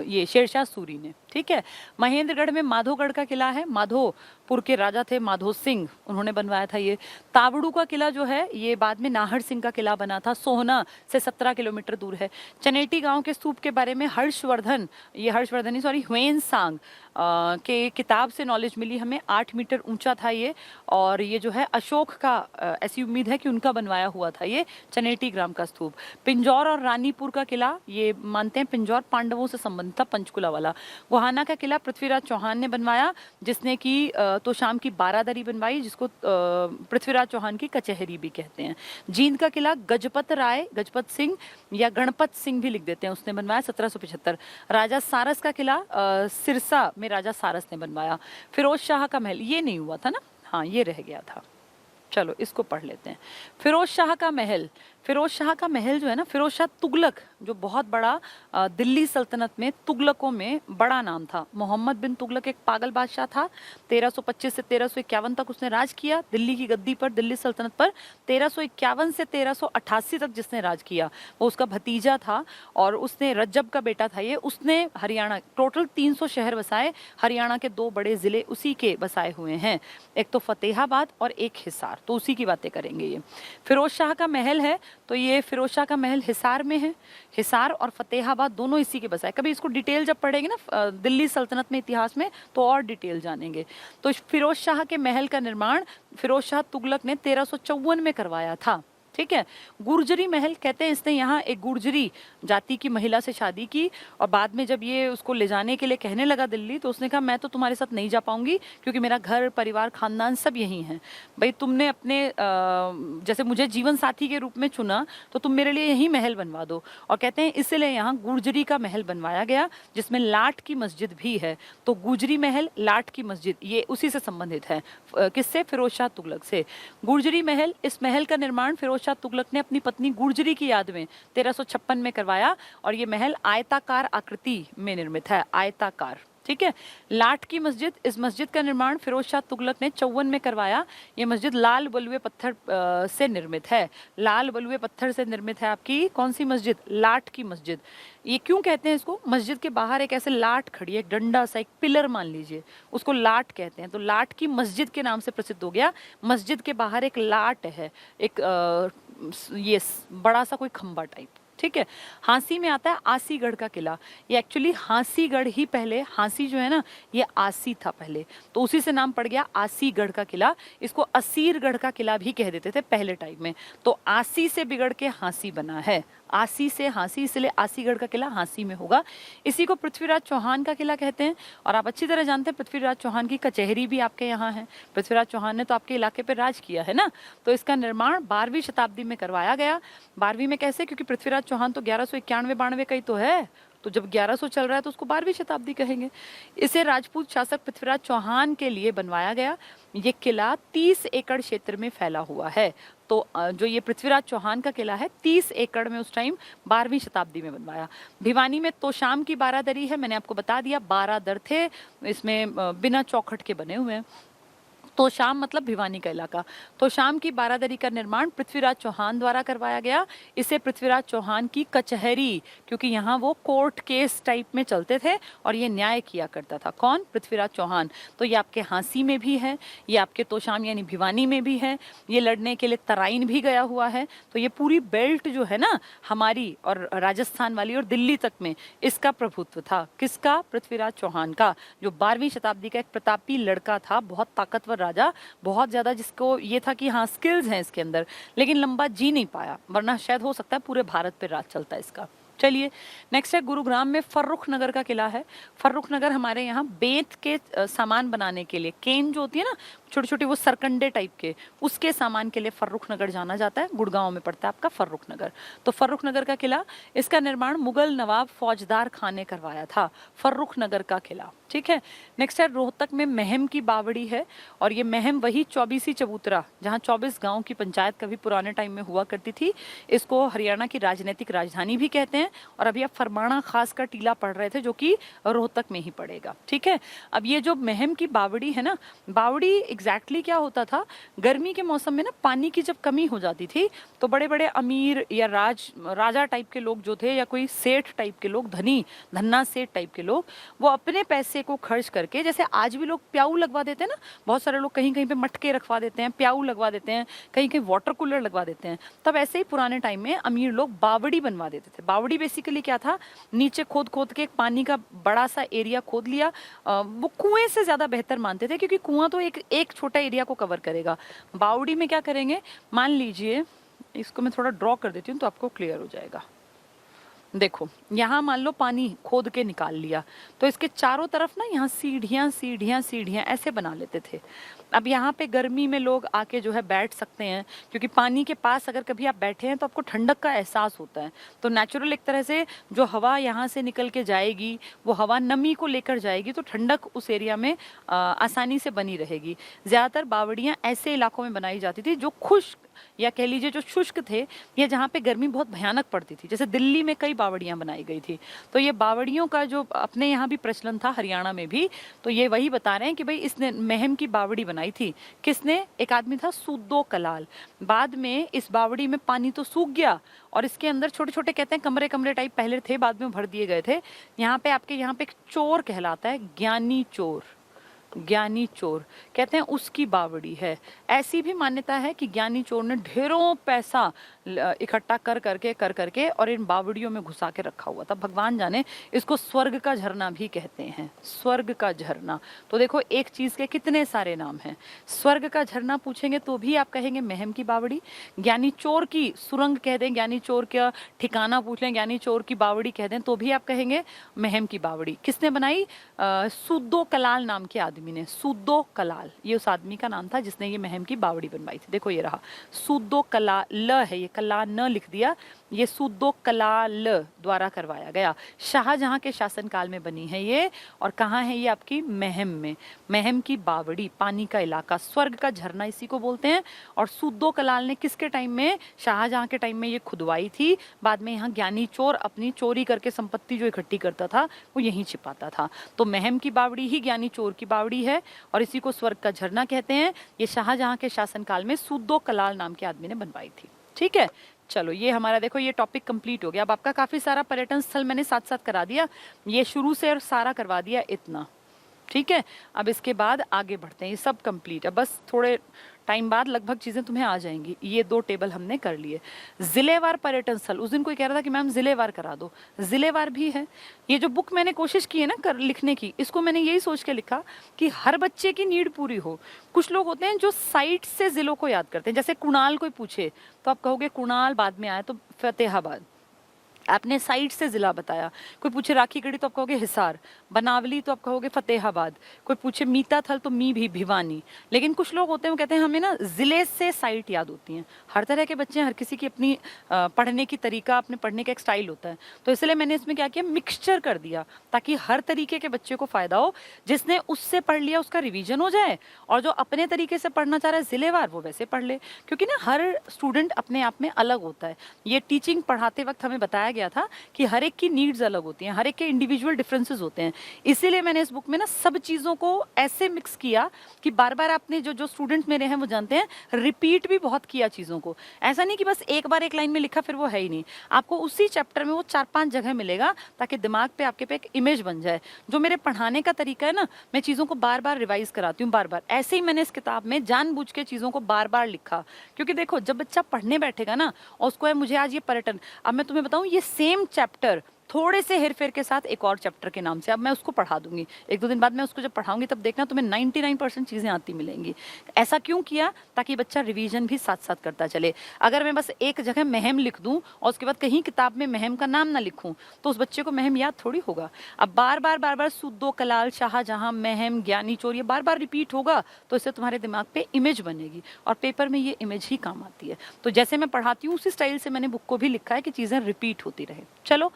ये शेरशाह सूरी ने, ठीक है। महेंद्रगढ़ में माधोगढ़ का किला है, माधोपुर के राजा थे माधो सिंह, उन्होंने बनवाया था ये। तावड़ू का किला जो है ये बाद में नाहर सिंह का किला बना था, सोहना से 17 किलोमीटर दूर है। चनेटी गांव के स्तूप के बारे में हर्षवर्धन, ये हर्षवर्धन सॉरी ह्वेन सांग के किताब से नॉलेज मिली हमें। 8 मीटर ऊंचा था ये, और ये जो है अशोक का, ऐसी उम्मीद है कि उनका बनवाया हुआ था ये चनेटी ग्राम का स्तूप। पिंजौर और रानीपुर का किला, ये मानते हैं पिंजौर पांडवों से संबंधित था, पंचकुला वाला। गोहाना का किला पृथ्वीराज चौहान ने बनवाया, जिसने की तोशाम की बारादरी बनवाई, जिसको पृथ्वीराज चौहान की कचहरी भी कहते हैं। जींद का किला गजपत राय, गजपत सिंह या गणपत सिंह भी लिख देते हैं, उसने बनवाया 1775। राजा सारस का किला सिरसा में राजा सारस ने बनवाया। फिरोज शाह का महल, ये नहीं हुआ था ना, हाँ ये रह गया था, चलो इसको पढ़ लेते हैं। फिरोज शाह का महल, फिरोज शाह का महल जो है ना, फिरोज शाह तुगलक जो बहुत बड़ा दिल्ली सल्तनत में तुगलकों में बड़ा नाम था। मोहम्मद बिन तुगलक एक पागल बादशाह था, 1325 से 1351 तक उसने राज किया दिल्ली की गद्दी पर, दिल्ली सल्तनत पर। 1351 से 1388 तक जिसने राज किया वो उसका भतीजा था, और उसने रज्जब का बेटा था ये, उसने हरियाणा, टोटल 300 शहर बसाए, हरियाणा के 2 बड़े जिले उसी के बसाए हुए हैं, एक तो फतेहाबाद और एक हिसार, तो उसी की बातें करेंगे ये। फिरोज शाह का महल है, तो ये फिरोज शाह का महल हिसार में है, हिसार और फतेहाबाद दोनों इसी के बसाए। कभी इसको डिटेल जब पढ़ेंगे ना दिल्ली सल्तनत में इतिहास में, तो और डिटेल जानेंगे। तो फिरोज शाह के महल का निर्माण फिरोज शाह तुगलक ने 1354 में करवाया था, ठीक है। गुर्जरी महल कहते हैं, इसने यहाँ एक गुर्जरी जाति की महिला से शादी की, और बाद में जब ये उसको ले जाने के लिए कहने लगा दिल्ली, तो उसने कहा मैं तो तुम्हारे साथ नहीं जा पाऊंगी, क्योंकि मेरा घर परिवार खानदान सब यहीं है, भाई तुमने अपने जैसे मुझे जीवन साथी के रूप में चुना, तो तुम मेरे लिए यहीं महल बनवा दो। और कहते हैं इसलिए यहाँ गुर्जरी का महल बनवाया गया, जिसमें लाट की मस्जिद भी है। तो गुर्जरी महल, लाट की मस्जिद, ये उसी से संबंधित है, किससे? फिरोज शाह तुगलक से। गुर्जरी महल, इस महल का निर्माण फिरोज शाह तुगलक ने अपनी पत्नी गुर्जरी की याद में 1356 में करवाया, और ये महल आयताकार आकृति में निर्मित है, आयताकार, ठीक है। लाट की मस्जिद, इस मस्जिद का निर्माण फिरोज शाह तुगलक ने 54 में करवाया। ये मस्जिद लाल बलुए पत्थर से निर्मित है, लाल बलुए पत्थर से निर्मित है आपकी कौन सी मस्जिद? लाट की मस्जिद। ये क्यों कहते हैं इसको? मस्जिद के बाहर एक ऐसे लाट खड़ी है, एक डंडा सा, एक पिलर मान लीजिए, उसको लाट कहते हैं, तो लाट की मस्जिद के नाम से प्रसिद्ध हो गया। मस्जिद के बाहर एक लाट है, एक ये बड़ा सा कोई खंबा टाइप, ठीक है। हांसी में आता है आसीगढ़ का किला। ये एक्चुअली हांसीगढ़ ही पहले, हांसी जो है ना ये आसी था पहले, तो उसी से नाम पड़ गया आसीगढ़ का किला। इसको असीरगढ़ का किला भी कह देते थे पहले टाइम में। तो आसी से बिगड़ के हांसी बना है, आसी से हांसी, इसलिए आसीगढ़ का किला हांसी में होगा। इसी को पृथ्वीराज चौहान का किला कहते हैं। और आप अच्छी तरह जानते हैं पृथ्वीराज चौहान की कचहरी भी आपके यहाँ है। पृथ्वीराज चौहान ने तो आपके इलाके पर राज किया है ना। तो इसका निर्माण 12वीं शताब्दी में करवाया गया। 12वीं में कैसे? क्योंकि पृथ्वीराज चौहान तो 1191-92 का ही तो है, तो जब 1100 चल रहा है तो उसको 12वीं शताब्दी कहेंगे। इसे राजपूत शासक पृथ्वीराज चौहान के लिए बनवाया गया। ये किला 30 एकड़ क्षेत्र में फैला हुआ है। तो जो ये पृथ्वीराज चौहान का किला है 30 एकड़ में उस टाइम 12वीं शताब्दी में बनवाया। भिवानी में तोशाम की बारादरी है, मैंने आपको बता दिया 12 दर थे, इसमें बिना चौखट के बने हुए हैं। तोशाम मतलब भिवानी का इलाका। तोशाम की बारादरी का निर्माण पृथ्वीराज चौहान द्वारा करवाया गया। इसे पृथ्वीराज चौहान की कचहरी, क्योंकि यहाँ वो कोर्ट केस टाइप में चलते थे और ये न्याय किया करता था। कौन? पृथ्वीराज चौहान। तो ये आपके हांसी में भी है, ये आपके तोशाम यानी भिवानी में भी है, ये लड़ने के लिए तराइन भी गया हुआ है। तो ये पूरी बेल्ट जो है ना हमारी और राजस्थान वाली और दिल्ली तक में, इसका प्रभुत्व था। किसका? पृथ्वीराज चौहान का, जो 12वीं शताब्दी का एक प्रतापी लड़का था, बहुत ताकतवर राजा, बहुत ज्यादा, जिसको ये था कि हाँ स्किल्स हैं इसके अंदर, लेकिन लंबा जी नहीं पाया, वरना शायद हो सकता है पूरे भारत पे राज चलता है इसका। चलिए नेक्स्ट है गुरुग्राम में फर्रुख नगर का किला है। फर्रुख नगर हमारे यहाँ बेंत के सामान बनाने के लिए, केन जो होती है ना छोटी छोटी वो सरकंडे टाइप के, उसके सामान के लिए फर्रुख नगर जाना जाता है। गुड़गांव में पड़ता है आपका फर्रुख नगर। तो फर्रुख नगर का किला, इसका निर्माण मुगल नवाब फौजदार खान ने करवाया था, फर्रुख नगर का किला। ठीक है। नेक्स्ट है रोहतक में महम की बावड़ी है। और ये महम वही 24वीं चबूतरा जहाँ 24 गांव की पंचायत कभी पुराने टाइम में हुआ करती थी। इसको हरियाणा की राजनीतिक राजधानी भी कहते हैं। और अभी आप फरमाना खास का टीला पढ़ रहे थे जो कि रोहतक में ही पड़ेगा। ठीक है। अब ये जो महम की बावड़ी है ना, बावड़ी एग्जैक्टली क्या होता था, गर्मी के मौसम में ना पानी की जब कमी हो जाती थी तो बड़े बड़े अमीर या राजा टाइप के लोग जो थे, या कोई सेठ टाइप के लोग, धन्ना सेठ टाइप के लोग, वो अपने पैसे को खर्च करके, जैसे आज भी लोग प्याऊ लगवा देते हैं ना, बहुत सारे लोग कहीं कहीं पे मटके रखवा देते हैं, प्याऊ लगवा देते हैं, कहीं कहीं वाटर कूलर लगवा देते हैं, तब ऐसे ही पुराने टाइम में अमीर लोग बावड़ी बनवा देते थे। बावड़ी बेसिकली क्या था, नीचे खोद खोद के एक पानी का बड़ा सा एरिया खोद लिया। वो कुएं से ज्यादा बेहतर मानते थे, क्योंकि कुआं तो एक छोटा एरिया को कवर करेगा। बावड़ी में क्या करेंगे, मान लीजिए इसको मैं थोड़ा ड्रॉ कर देती हूँ तो आपको क्लियर हो जाएगा। देखो यहाँ मान लो पानी खोद के निकाल लिया, तो इसके चारों तरफ ना यहाँ सीढ़ियाँ सीढ़ियाँ सीढ़ियाँ ऐसे बना लेते थे। अब यहाँ पे गर्मी में लोग आके जो है बैठ सकते हैं, क्योंकि पानी के पास अगर कभी आप बैठे हैं तो आपको ठंडक का एहसास होता है। तो नेचुरल एक तरह से जो हवा यहाँ से निकल के जाएगी वो हवा नमी को लेकर जाएगी, तो ठंडक उस एरिया में आसानी से बनी रहेगी। ज़्यादातर बावड़ियाँ ऐसे इलाकों में बनाई जाती थी जो खुश्क या कह लीजिए जो शुष्क थे, या जहाँ पे गर्मी बहुत भयानक पड़ती थी। जैसे दिल्ली में कई बावड़ियाँ बनाई गई थी। तो ये बावड़ियों का जो अपने यहाँ भी प्रचलन था, हरियाणा में भी, तो ये वही बता रहे हैं कि भाई इसने महम की बावड़ी बनाई थी। किसने? एक आदमी था सूदो कलाल। बाद में इस बावड़ी में पानी तो सूख गया और इसके अंदर छोटे छोटे कहते हैं कमरे कमरे टाइप पहले थे, बाद में भर दिए गए थे। यहाँ पे आपके यहाँ पे एक चोर कहलाता है, ज्ञानी चोर। ज्ञानी चोर कहते हैं उसकी बावड़ी है। ऐसी भी मान्यता है कि ज्ञानी चोर ने ढेरों पैसा इकट्ठा कर करके और इन बावड़ियों में घुसा के रखा हुआ था। भगवान जाने, इसको स्वर्ग का झरना भी कहते हैं, स्वर्ग का झरना। तो देखो एक चीज के कितने सारे नाम हैं। स्वर्ग का झरना पूछेंगे तो भी आप कहेंगे महम की बावड़ी। ज्ञानी चोर की सुरंग कह दें, ज्ञानी चोर का ठिकाना पूछ लें, ज्ञानी चोर की बावड़ी कह दें, तो भी आप कहेंगे महम की बावड़ी। किसने बनाई? सूदो कलाल नाम के आदमी ने। सूदो कलाल ये उस आदमी का नाम था जिसने ये महम की बावड़ी बनवाई थी। देखो ये रहा सूदो कलाल है, ये कला न लिख दिया, ये सूदो कलाल द्वारा करवाया गया। शाहजहां के शासनकाल में बनी है ये। और कहाँ है ये? आपकी महम में। महम की बावड़ी, पानी का इलाका, स्वर्ग का झरना इसी को बोलते हैं। और सूदो कलाल ने किसके टाइम में? शाहजहां के टाइम में ये खुदवाई थी। बाद में यहाँ ज्ञानी चोर अपनी चोरी करके संपत्ति जो इकट्ठी करता था वो यहीं छिपाता था। तो महम की बावड़ी ही ज्ञानी चोर की बावड़ी है और इसी को स्वर्ग का झरना कहते हैं। ये शाहजहां के शासनकाल में सूदो कलाल नाम के आदमी ने बनवाई थी। ठीक है, चलो ये हमारा देखो ये टॉपिक कंप्लीट हो गया। अब आपका काफी सारा पर्यटन स्थल मैंने साथ साथ करा दिया, ये शुरू से और सारा करवा दिया इतना। ठीक है, अब इसके बाद आगे बढ़ते हैं। ये सब कंप्लीट है, बस थोड़े टाइम बाद लगभग चीजें तुम्हें आ जाएंगी। ये 2 टेबल हमने कर लिए। जिलेवार पर्यटन स्थल, उस दिन कोई कह रहा था कि मैम जिलेवार करा दो, जिलेवार भी है। ये जो बुक मैंने कोशिश की है ना लिखने की, इसको मैंने यही सोच के लिखा कि हर बच्चे की नीड पूरी हो। कुछ लोग होते हैं जो साइट से जिलों को याद करते हैं, जैसे कुणाल कोई पूछे तो आप कहोगे कुणाल, बाद में आया तो फतेहाबाद, आपने साइट से जिला बताया। कोई पूछे राखी गढ़ी तो आप कहोगे हिसार, बनावली तो आप कहोगे फतेहाबाद, कोई पूछे मीताथल तो मी भी भिवानी। लेकिन कुछ लोग होते हैं वो कहते हैं हमें ना जिले से साइट याद होती हैं। हर तरह के बच्चे हैं, हर किसी की अपनी पढ़ने की तरीका, अपने पढ़ने का एक स्टाइल होता है। तो इसलिए मैंने इसमें क्या किया, मिक्सचर कर दिया ताकि हर तरीके के बच्चे को फायदा हो। जिसने उससे पढ़ लिया उसका रिविजन हो जाए, और जो अपने तरीके से पढ़ना चाह रहा है जिलेवार वो वैसे पढ़ ले। क्योंकि ना हर स्टूडेंट अपने आप में अलग होता है। ये टीचिंग पढ़ाते वक्त हमें बताया गया था कि हर एक की नीड्स अलग होती हैं, हर एक के इंडिविजुअल डिफरेंसेस होते हैं। इसीलिए मैंने इस बुक में ना सब चीज़ों को ऐसे मिक्स किया कि बार बार आपने जो स्टूडेंट मेरे हैं वो जानते हैं, रिपीट भी बहुत किया चीज़ों को। ऐसा नहीं कि बस एक बार एक लाइन में लिखा फिर वो है ही नहीं। आपको उसी चैप्टर में वो 4-5 जगह मिलेगा ताकि दिमाग पे आपके पे एक इमेज बन जाए। जो मेरे पढ़ाने का तरीका है ना, मैं चीज़ों को बार बार रिवाइज कराती हूँ, बार बार। ऐसे ही मैंने इस किताब में जानबूझ के चीज़ों को बार बार लिखा। क्योंकि देखो, जब बच्चा पढ़ने बैठेगा ना और उसको है मुझे आज ये पर्यटन, अब मैं तुम्हें बताऊँ, ये सेम चैप्टर थोड़े से हेरफेर के साथ एक और चैप्टर के नाम से अब मैं उसको पढ़ा दूंगी। 1-2 दिन बाद मैं उसको जब पढ़ाऊंगी तब देखना तुम्हें 99% चीजें आती मिलेंगी। ऐसा क्यों किया? ताकि बच्चा रिवीजन भी साथ साथ करता चले। अगर मैं बस एक जगह महम लिख दूं और उसके बाद कहीं किताब में महम का नाम ना लिखूं तो उस बच्चे को महम याद थोड़ी होगा। अब बार बार सुद्दो, कलाल, शाहजहां, महम, ज्ञानी चोर, ये बार बार रिपीट होगा तो इससे तुम्हारे दिमाग पे इमेज बनेगी और पेपर में ये इमेज ही काम आती है। तो जैसे मैं पढ़ाती हूँ उसी स्टाइल से मैंने बुक को भी लिखा है कि चीजें रिपीट होती रहे। चलो,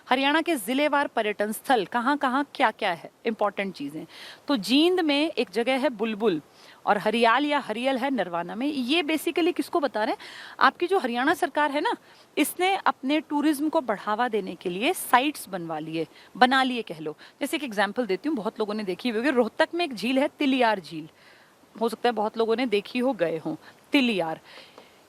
हरियाणा के जिलेवार पर्यटन स्थल कहाँ कहाँ क्या क्या है, इंपॉर्टेंट चीजें। तो जींद में एक जगह है बुलबुल, और हरियाल या हरियल है नरवाना में। ये बेसिकली किसको बता रहे हैं? आपकी जो हरियाणा सरकार है ना, इसने अपने टूरिज्म को बढ़ावा देने के लिए साइट्स बना लिए कह लो। जैसे एक एग्जांपल देती हूँ, बहुत लोगों ने देखी होगी, रोहतक में एक झील है तिलियार झील, हो सकता है बहुत लोगों ने देखी हो, गए हो तिलियार।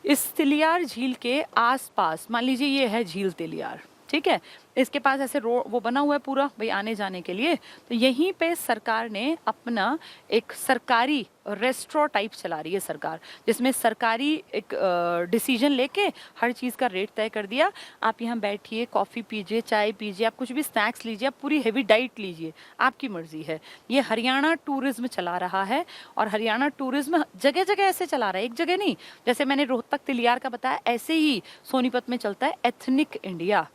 इस तिलियार झील के आसपास मान लीजिए ये है झील तिलियार, ठीक है। इसके पास ऐसे रोड वो बना हुआ है पूरा भाई आने जाने के लिए। तो यहीं पे सरकार ने अपना एक सरकारी रेस्टोरेंट टाइप चला रही है सरकार, जिसमें सरकारी एक डिसीजन लेके हर चीज़ का रेट तय कर दिया। आप यहाँ बैठिए, कॉफ़ी पीजिए, चाय पीजिए, आप कुछ भी स्नैक्स लीजिए, आप पूरी हेवी डाइट लीजिए, आपकी मर्जी है। ये हरियाणा टूरिज्म चला रहा है। और हरियाणा टूरिज्म जगह जगह ऐसे चला रहा है, एक जगह नहीं। जैसे मैंने रोहतक तिलियार का बताया, ऐसे ही सोनीपत में चलता है एथनिक इंडिया।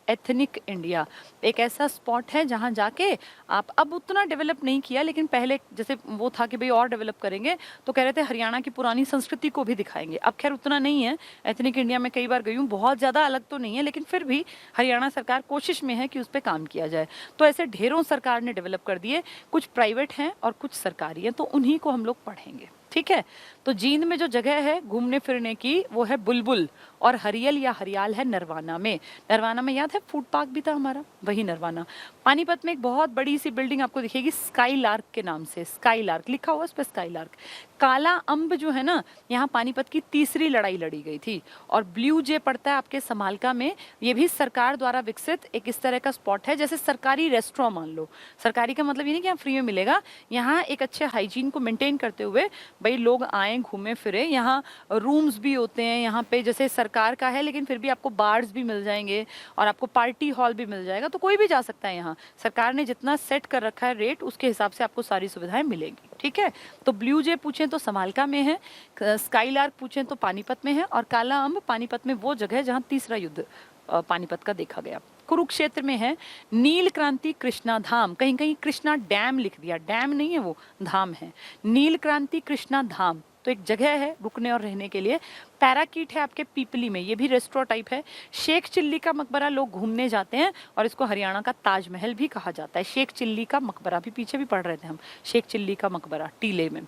एथनिक इंडिया एक ऐसा स्पॉट है जहां जाके आप, अब उतना डेवलप नहीं किया लेकिन पहले जैसे वो था कि भाई और डेवलप करेंगे, तो कह रहे थे हरियाणा की पुरानी संस्कृति को भी दिखाएंगे। अब खैर उतना नहीं है। एथनिक इंडिया में कई बार गई हूँ, बहुत ज़्यादा अलग तो नहीं है, लेकिन फिर भी हरियाणा सरकार कोशिश में है कि उस पर काम किया जाए। तो ऐसे ढेरों सरकार ने डेवलप कर दिए, कुछ प्राइवेट हैं और कुछ सरकारी हैं, तो उन्हीं को हम लोग पढ़ेंगे, ठीक है। तो जींद में जो जगह है घूमने फिरने की वो है बुलबुल, और हरियल या हरियाल है नरवाना में। नरवाना में याद है फूड पार्क भी था हमारा, वही नरवाना। पानीपत में एक बहुत बड़ी सी बिल्डिंग आपको दिखेगी स्काई लार्क के नाम से, स्काई लार्क लिखा हुआ उस पर, स्काई लार्क। काला अम्ब जो है ना, यहाँ पानीपत की तीसरी लड़ाई लड़ी गई थी। और ब्लू जे पड़ता है आपके समालका में, ये भी सरकार द्वारा विकसित एक इस तरह का स्पॉट है, जैसे सरकारी रेस्टोरेंट मान लो। सरकारी का मतलब ये नहीं कि यहाँ फ्री में मिलेगा, यहाँ एक अच्छे हाइजीन को मेंटेन करते हुए भाई लोग आए, घूमे फिरे। यहाँ रूम्स भी होते हैं यहाँ पे, जैसे सरकार का है लेकिन फिर भी आपको बार्स भी मिल जाएंगे और आपको पार्टी हॉल भी मिल जाएगा। तो कोई भी जा सकता है यहाँ, सरकार ने जितना सेट कर रखा है रेट उसके हिसाब से आपको सारी सुविधाएं मिलेंगी, ठीक है। तो ब्लू जे पूछें तो समालका में है, स्काई लार्क पूछें तो पानीपत में है, और काला अम्ब पानीपत में वो जगह है जहाँ तीसरा युद्ध पानीपत का देखा गया। कुरुक्षेत्र में है नील क्रांति कृष्णा धाम, कहीं कहीं कृष्णा डैम लिख दिया, डैम नहीं है वो, धाम है। नील क्रांति कृष्णा धाम तो एक जगह है रुकने और रहने के लिए। पैराकीट है आपके पीपली में, ये भी रेस्टोरेंट टाइप है। शेख चिल्ली का मकबरा लोग घूमने जाते हैं और इसको हरियाणा का ताजमहल भी कहा जाता है। शेख चिल्ली का मकबरा भी पीछे भी पढ़ रहे थे हम, शेख चिल्ली का मकबरा टीले में।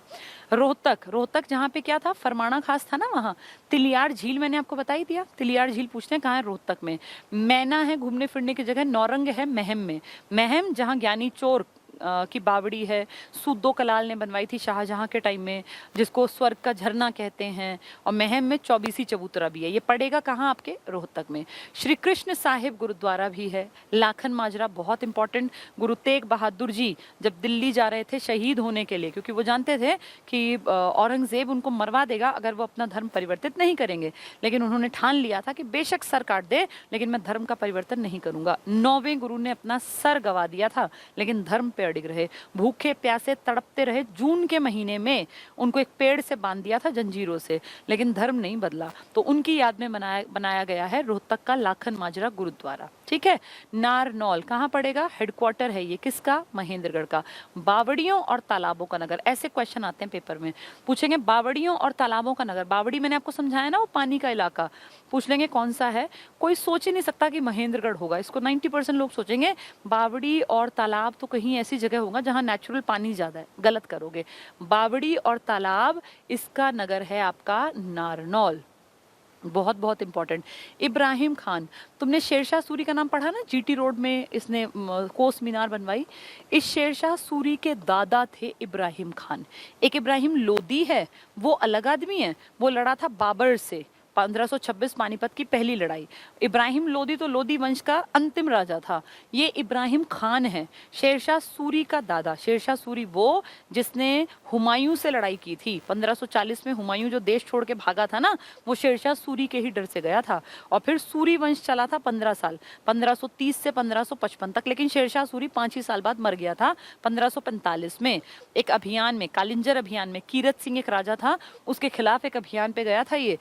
रोहतक जहाँ पे क्या था, फरमाना खास था ना, वहाँ तिलियार झील मैंने आपको बता ही दिया। तिलियार झील पूछते हैं कहाँ है, रोहतक में। मैना है घूमने फिरने की जगह, नौरंग है महम में। महम जहाँ ज्ञानी चोर की बावड़ी है, सूदो कलाल ने बनवाई थी शाहजहां के टाइम में, जिसको स्वर्ग का झरना कहते हैं। और महम में 24 चबूतरा भी है। ये पड़ेगा कहाँ? आपके रोहतक में। श्री कृष्ण साहिब गुरुद्वारा भी है। लाखन माजरा बहुत इंपॉर्टेंट, गुरु तेग बहादुर जी जब दिल्ली जा रहे थे शहीद होने के लिए, क्योंकि वो जानते थे कि औरंगजेब उनको मरवा देगा अगर वो अपना धर्म परिवर्तित नहीं करेंगे, लेकिन उन्होंने ठान लिया था कि बेशक सर काट दे लेकिन मैं धर्म का परिवर्तन नहीं करूंगा। 9वें गुरु ने अपना सर गवा दिया था लेकिन धर्म पे अडिग रहे, भूखे प्यासे तड़पते रहे। जून के महीने में उनको एक पेड़ से बांध दिया था जंजीरों से, लेकिन धर्म नहीं बदला। तो उनकी याद में बनाया गया है रोहतक का लाखन माजरा गुरुद्वारा। ठीक है। नारनौल कहाँ पड़ेगा? हेडक्वार्टर है ये किसका? महेंद्रगढ़ का। बावड़ियों और तालाबों का नगर, ऐसे क्वेश्चन आते हैं पेपर में, पूछेंगे बावड़ियों और तालाबों का नगर। बावड़ी मैंने आपको समझाया ना, वो पानी का इलाका, पूछ लेंगे कौन सा है। कोई सोच ही नहीं सकता कि महेंद्रगढ़ होगा, इसको 90% लोग सोचेंगे बावड़ी और तालाब तो कहीं ऐसी जगह होगा जहां नेचुरल पानी ज्यादा है। गलत करोगे। बावड़ी और तालाब, इसका नगर है आपका नारनौल। बहुत बहुत इंपॉर्टेंट। इब्राहिम खान, तुमने शेरशाह सूरी का नाम पढ़ा ना, जीटी रोड में इसने कोस मीनार बनवाई। इस शेरशाह सूरी के दादा थे इब्राहिम खान। एक इब्राहिम लोदी है, वो अलग आदमी है, वो लड़ा था बाबर से 1526 पानीपत की पहली लड़ाई। इब्राहिम लोदी तो लोदी वंश का अंतिम राजा था। ये इब्राहिम खान है, शेरशाह सूरी का दादा। शेरशाह सूरी वो जिसने हुमायूं से लड़ाई की थी 1540 में। हुमायूं जो देश छोड़ के भागा था ना, वो शेरशाह सूरी के ही डर से गया था। और फिर सूरी वंश चला था 15 साल, 1530 से 1555 तक, लेकिन शेरशाह सूरी 5 ही साल बाद मर गया था 1545 में। एक अभियान में, कालिंजर अभियान में, कीरत सिंह एक राजा था, उसके खिलाफ एक अभियान पे गया था ये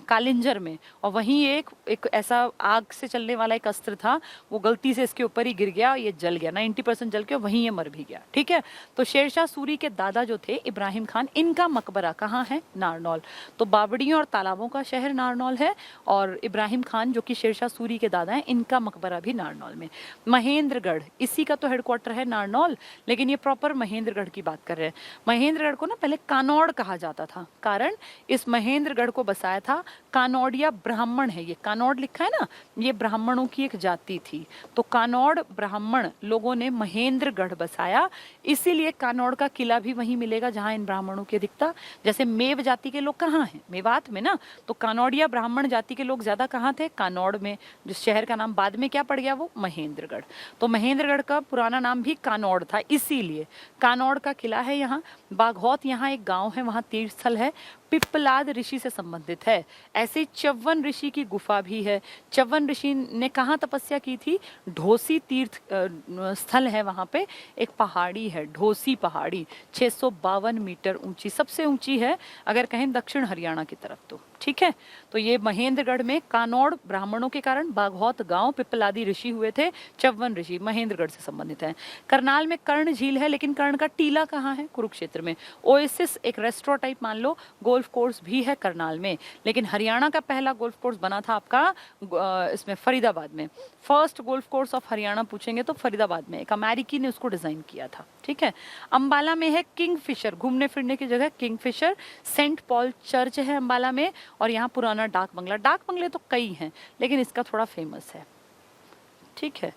कालिंजर में। और वहीं एक ऐसा आग से चलने वाला एक अस्त्र था, वो गलती से इसके ऊपर ही गिर गया, ये जल गया, 90% जल के वहीं ये मर भी गया। ठीक है। तो शेरशाह सूरी के दादा जो थे इब्राहिम खान, इनका मकबरा कहाँ है? नारनौल। तो बावड़ियों और तालाबों का शहर नारनौल है, और इब्राहिम खान जो कि शेरशाह सूरी के दादा हैं, इनका मकबरा भी नारनौल में। महेंद्रगढ़, इसी का तो हेडक्वार्टर है नारनौल, लेकिन ये प्रॉपर महेंद्रगढ़ की बात कर रहे हैं। महेंद्रगढ़ को ना पहले कानौड़ कहा जाता था, कारण इस महेंद्रगढ़ को बसाया था कानौड़िया ब्राह्मण है। ये कानौड़ लिखा है ना, ये ब्राह्मणों की एक जाति थी। तो कानौड़ ब्राह्मण लोगों ने महेंद्रगढ़ बसाया, इसीलिए कानौड़ का किला भी वहीं मिलेगा जहां इन ब्राह्मणों की अधिकता। जैसे मेव जाति के लोग कहाँ हैं? मेवात में ना। तो कानौड़िया ब्राह्मण जाति के लोग ज्यादा कहाँ थे? कानौड़ में। जिस शहर का नाम बाद में क्या पड़ गया? वो महेंद्रगढ़। तो महेंद्रगढ़ का पुराना नाम भी कानौड़ था, इसीलिए कानौड़ का किला है यहाँ। बाघौत यहाँ एक गाँव है, वहाँ तीर्थ स्थल है, पिप्पलाद ऋषि से संबंधित है। ऐसे च्यवन ऋषि की गुफा भी है। च्यवन ऋषि ने कहाँ तपस्या की थी? ढोसी तीर्थ स्थल है, वहाँ पे एक पहाड़ी है, ढोसी पहाड़ी, 652 मीटर ऊंची, सबसे ऊंची है अगर कहें दक्षिण हरियाणा की तरफ तो। ठीक है। तो ये महेंद्रगढ़ में कानौड़ ब्राह्मणों के कारण, बाघौत गांव, पिप्पलादी ऋषि हुए थे, च्यवन ऋषि महेंद्रगढ़ से संबंधित है। करनाल में कर्ण झील है, लेकिन कर्ण का टीला कहाँ है? कुरुक्षेत्र में। ओएसिस एक रेस्टोरेंट टाइप मान लो, गोल्फ कोर्स भी है करनाल में, लेकिन हरियाणा का पहला गोल्फ कोर्स बना था आपका इसमें फरीदाबाद में। First golf course of Haryana पूछेंगे तो फरीदाबाद में, एक अमेरिकी ने उसको डिजाइन किया था। ठीक है। अंबाला में है किंगफिशर, घूमने फिरने की जगह किंगफिशर। सेंट पॉल चर्च है अंबाला में, और यहाँ पुराना डाक बंगला। डाक बंगले तो कई हैं, लेकिन इसका थोड़ा फेमस है। ठीक है।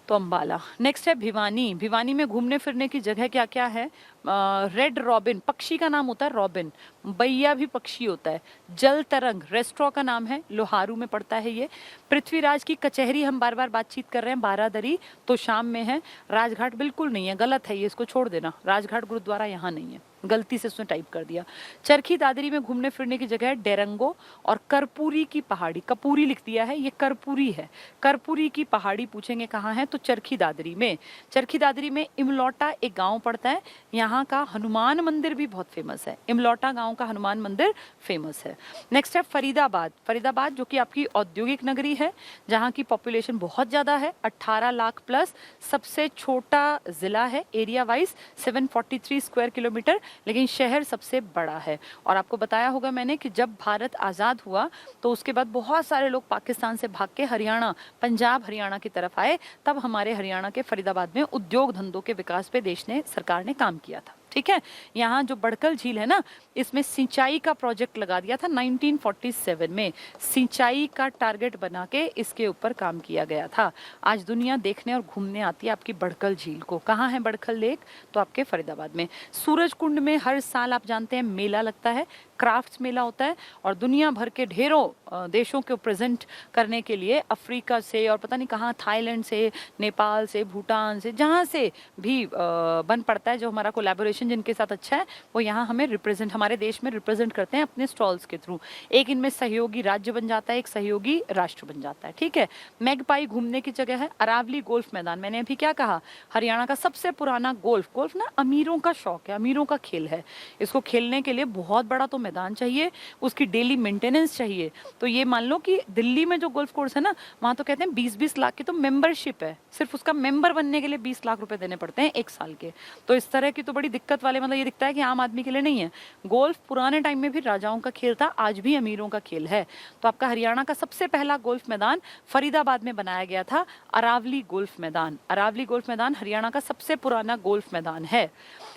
तो अंबाला। नेक्स्ट है भिवानी। भिवानी में घूमने फिरने की जगह क्या क्या है? रेड रॉबिन, पक्षी का नाम होता है रॉबिन। बैया भी पक्षी होता है। जल तरंग रेस्टोरेंट का नाम है, लोहारू में पड़ता है ये। पृथ्वीराज की कचहरी, हम बार बार बातचीत कर रहे हैं, बारादरी तो शाम में है। राजघाट बिल्कुल नहीं है, गलत है ये, इसको छोड़ देना। राजघाट गुरुद्वारा यहाँ नहीं है, गलती से उसने टाइप कर दिया। चरखी दादरी में घूमने फिरने की जगह है डेरंगो और करपूरी की पहाड़ी। कपूरी लिख दिया है, ये करपूरी है। करपूरी की पहाड़ी पूछेंगे कहाँ है? तो चरखी दादरी में। चरखी दादरी में इमलौटा एक गांव पड़ता है, यहाँ का हनुमान मंदिर भी बहुत फेमस है। इमलौटा गांव का हनुमान मंदिर फेमस है। नेक्स्ट है फरीदाबाद। फरीदाबाद जो कि आपकी औद्योगिक नगरी है, जहाँ की पॉपुलेशन बहुत ज्यादा है, 18 लाख प्लस। सबसे छोटा जिला है एरिया वाइज, 743 स्क्वायर किलोमीटर, लेकिन शहर सबसे बड़ा है। और आपको बताया होगा मैंने कि जब भारत आज़ाद हुआ तो उसके बाद बहुत सारे लोग पाकिस्तान से भाग के हरियाणा, पंजाब हरियाणा की तरफ आए, तब हमारे हरियाणा के फरीदाबाद में उद्योग धंधों के विकास पे देश ने, सरकार ने काम किया था। ठीक है। यहाँ जो बड़कल झील है ना, इसमें सिंचाई का प्रोजेक्ट लगा दिया था 1947 में। सिंचाई का टारगेट बना के इसके ऊपर काम किया गया था। आज दुनिया देखने और घूमने आती है आपकी बड़कल झील को। कहाँ है बड़कल लेक? तो आपके फरीदाबाद में। सूरज कुंड में हर साल आप जानते हैं मेला लगता है, क्राफ्ट्स मेला होता है, और दुनिया भर के ढेरों देशों को प्रेजेंट करने के लिए अफ्रीका से और पता नहीं कहाँ, थाईलैंड से, नेपाल से, भूटान से, जहाँ से भी बन पड़ता है, जो हमारा कोलैबोरेशन जिनके साथ अच्छा है वो यहाँ हमें रिप्रेजेंट, हमारे देश में रिप्रेजेंट करते हैं अपने स्टॉल्स के थ्रू। एक इनमें सहयोगी राज्य बन जाता है, एक सहयोगी राष्ट्र बन जाता है। ठीक है। मैगपाई घूमने की जगह है। अरावली गोल्फ मैदान, मैंने अभी क्या कहा, हरियाणा का सबसे पुराना गोल्फ ना अमीरों का शौक है, अमीरों का खेल है। इसको खेलने के लिए बहुत बड़ा तो मैदान चाहिए, उसकी डेली मेंटेनेंस चाहिए। तो ये मान लो कि दिल्ली में जो गोल्फ कोर्स है ना, वहाँ तो कहते हैं 20-20 लाख की तो मेंबरशिप है, सिर्फ उसका मेंबर बनने के लिए 20 लाख रुपए देने पड़ते हैं 1 साल के। तो इस तरह की तो बड़ी दिक्कत वाले, मतलब ये दिखता है कि आम आदमी के लिए नहीं है। गोल्फ पुराने टाइम में भी राजाओं का खेल था, आज भी अमीरों का खेल है। तो आपका हरियाणा का सबसे पहला गोल्फ मैदान फरीदाबाद में बनाया गया था, अरावली गोल्फ मैदान। अरावली गोल्फ मैदान हरियाणा का सबसे पुराना गोल्फ मैदान है।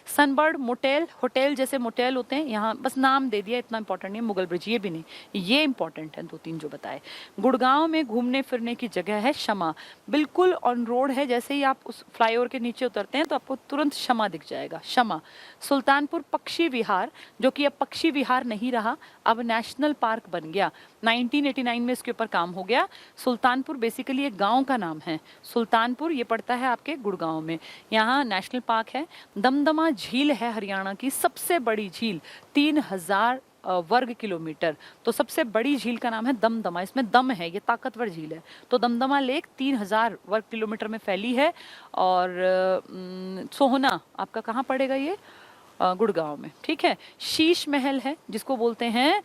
सनबर्ड मोटेल, होटल जैसे मोटेल होते हैं यहाँ, बस नाम दे दिया, इतना इंपॉर्टेंट नहीं। मुगल ब्रिज ये भी नहीं, ये इंपॉर्टेंट है 2-3 जो बताए। गुड़गांव में घूमने फिरने की जगह है शमा, बिल्कुल ऑन रोड है। जैसे ही आप उस फ्लाईओवर के नीचे उतरते हैं तो आपको तुरंत शमा दिख जाएगा, शमा। सुल्तानपुर पक्षी विहार, जो कि अब पक्षी विहार नहीं रहा, अब नेशनल पार्क बन गया। 1989 में इसके ऊपर काम हो गया। सुल्तानपुर बेसिकली एक गांव का नाम है, सुल्तानपुर, ये पड़ता है आपके गुड़गांव में। यहाँ नेशनल पार्क है। दमदमा झील है हरियाणा की सबसे बड़ी झील, 3000 वर्ग किलोमीटर। तो सबसे बड़ी झील का नाम है दमदमा, इसमें दम है, ये ताकतवर झील है। तो दमदमा लेक 3000 वर्ग किलोमीटर में फैली है। और सोहना आपका कहाँ पड़ेगा ये? गुड़गांव में। ठीक है। शीश महल है जिसको बोलते हैं,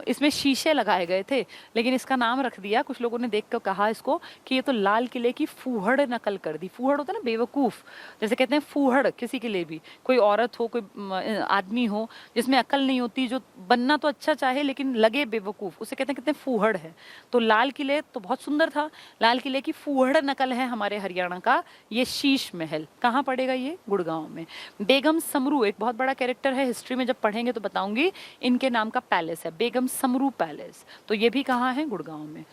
इसमें शीशे लगाए गए थे, लेकिन इसका नाम रख दिया, कुछ लोगों ने देखकर कहा इसको कि ये तो लाल किले की फूहड़ नकल कर दी। फूहड़ होता है ना बेवकूफ, जैसे कहते हैं फूहड़ किसी के लिए भी, कोई औरत हो, कोई आदमी हो जिसमें अकल नहीं होती, जो बनना तो अच्छा चाहे लेकिन लगे बेवकूफ, उसे कहते हैं कितने फूहड़ है। तो लाल किले तो बहुत सुंदर था, लाल किले की फूहड़ नकल है हमारे हरियाणा का ये शीश महल। कहाँ पड़ेगा ये? गुड़गांव में। बेगम समरू एक बहुत बड़ा कैरेक्टर है, हिस्ट्री में जब पढ़ेंगे तो बताऊंगी, इनके नाम का पैलेस है बेगम समरू पैलेस। तो ये भी कहाँ है? गुड़गांव में।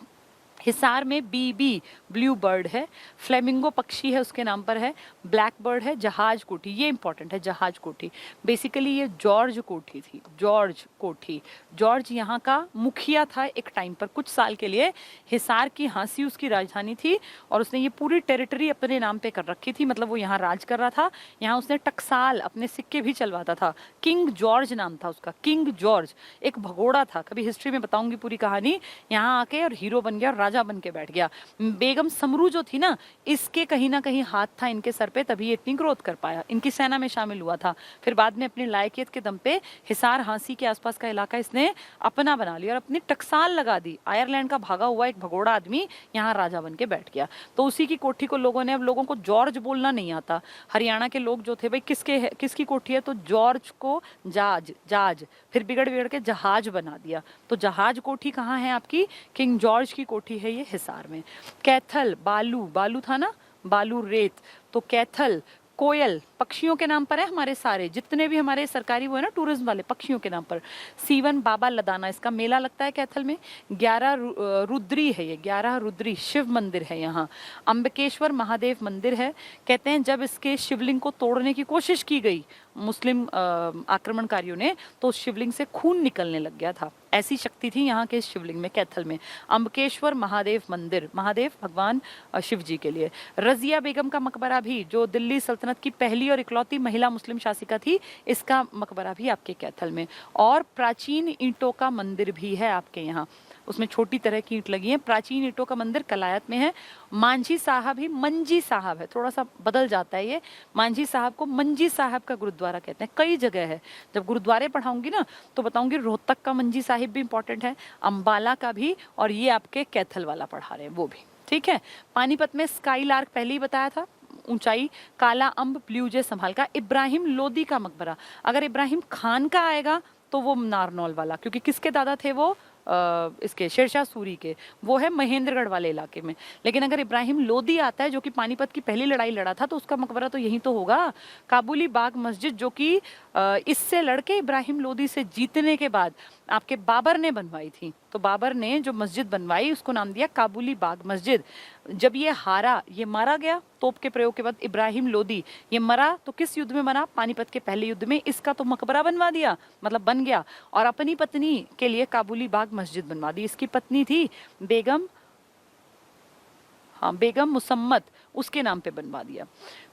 हिसार में बीबी ब्लू बर्ड है, फ्लेमिंगो पक्षी है उसके नाम पर है, ब्लैक बर्ड है, जहाज कोठी, ये इंपॉर्टेंट है, जहाज कोठी। बेसिकली ये जॉर्ज कोठी थी, जॉर्ज कोठी। जॉर्ज यहाँ का मुखिया था एक टाइम पर, कुछ साल के लिए। हिसार की हांसी उसकी राजधानी थी और उसने ये पूरी टेरिटरी अपने नाम पे कर रखी थी, मतलब वो यहाँ राज कर रहा था। यहाँ उसने टकसाल अपने सिक्के भी चलवाता था। किंग जॉर्ज नाम था उसका, किंग जॉर्ज। एक भगोड़ा था, कभी हिस्ट्री में बताऊंगी पूरी कहानी। यहाँ आके और हीरो बन गया और राजा बन के बैठ गया। बेगम समरू जो थी ना, इसके कहीं ना कहीं हाथ था इनके सर पे, तभी इतनी ग्रोथ कर पाया, इनकी सेना में शामिल हुआ था। फिर बाद में अपनी लायकियत के दम पे हिसार हांसी के आसपास का इलाका इसने अपना बना लिया और अपनी टकसाल लगा दी। आयरलैंड का भागा हुआ एक भगोड़ा आदमी यहाँ राजा बन के बैठ गया। तो उसी की कोठी को लोगों ने, अब लोगों को जॉर्ज बोलना नहीं आता, हरियाणा के लोग जो थे, भाई किसकी कोठी है, तो जॉर्ज को जाज, फिर बिगड़ बिगड़ के जहाज बना दिया। तो जहाज कोठी कहाँ है आपकी? किंग जॉर्ज की कोठी है ये हिसार में। कैथल, बालू था ना, बालू रेत, तो कैथल। कोयल पक्षियों के नाम पर है, हमारे सारे जितने भी हमारे सरकारी वो है ना टूरिज्म वाले, पक्षियों के नाम पर। सीवन बाबा लदाना, इसका मेला लगता है कैथल में। 11 रुद्री है ये, 11 रुद्री शिव मंदिर है यहाँ। अंबकेश्वर महादेव मंदिर है। कहते हैं जब इसके शिवलिंग को तोड़ने की कोशिश की गई मुस्लिम आक्रमणकारियों ने, तो उस शिवलिंग से खून निकलने लग गया था, ऐसी शक्ति थी यहाँ के शिवलिंग में, कैथल में। अंबकेश्वर महादेव मंदिर, महादेव भगवान शिव जी के लिए। रजिया बेगम का मकबरा भी, जो दिल्ली सल्तनत की पहली और इकलौती महिला मुस्लिम शासिका थी, इसका मकबरा भी आपके कैथल में। और प्राचीन ईंटों का मंदिर भी है आपके यहाँ, उसमें छोटी तरह की ईंट लगी है। प्राचीन ईंटों का मंदिर कलायत में है। मांझी साहब ही मंजी साहब है, थोड़ा सा बदल जाता है ये। मांझी साहब को मंजी साहब का गुरुद्वारा कहते हैं, कई जगह है। जब गुरुद्वारे पढ़ाऊंगी ना तो बताऊंगी, रोहतक का मंजी साहिब भी इंपॉर्टेंट है, अंबाला का भी, और ये आपके कैथल वाला पढ़ा रहे हैं वो भी। ठीक है। पानीपत में स्काई लार्क पहले ही बताया था, ऊंचाई। काला अम्ब ब्लू जे संभाल का। इब्राहिम लोदी का मकबरा, अगर इब्राहिम खान का आएगा तो वो नारनौल वाला, क्योंकि किसके दादा थे वो? इसके शेरशाह सूरी के, वो है महेंद्रगढ़ वाले इलाके में। लेकिन अगर इब्राहिम लोदी आता है जो कि पानीपत की पहली लड़ाई लड़ा था, तो उसका मकबरा तो यहीं तो होगा। काबुली बाग मस्जिद जो कि इससे लड़के इब्राहिम लोदी से जीतने के बाद आपके बाबर ने बनवाई थी। तो बाबर ने जो मस्जिद बनवाई उसको नाम दिया काबुली बाग मस्जिद। जब ये हारा, ये मारा गया तोप के प्रयोग के बाद, इब्राहिम लोदी ये मरा, तो किस युद्ध में मरा? पानीपत के पहले युद्ध में। इसका तो मकबरा बनवा दिया, मतलब बन गया, और अपनी पत्नी के लिए काबुली बाग मस्जिद बनवा दी। इसकी पत्नी थी बेगम, बेगम मुसम्मत, उसके नाम पे बनवा दिया।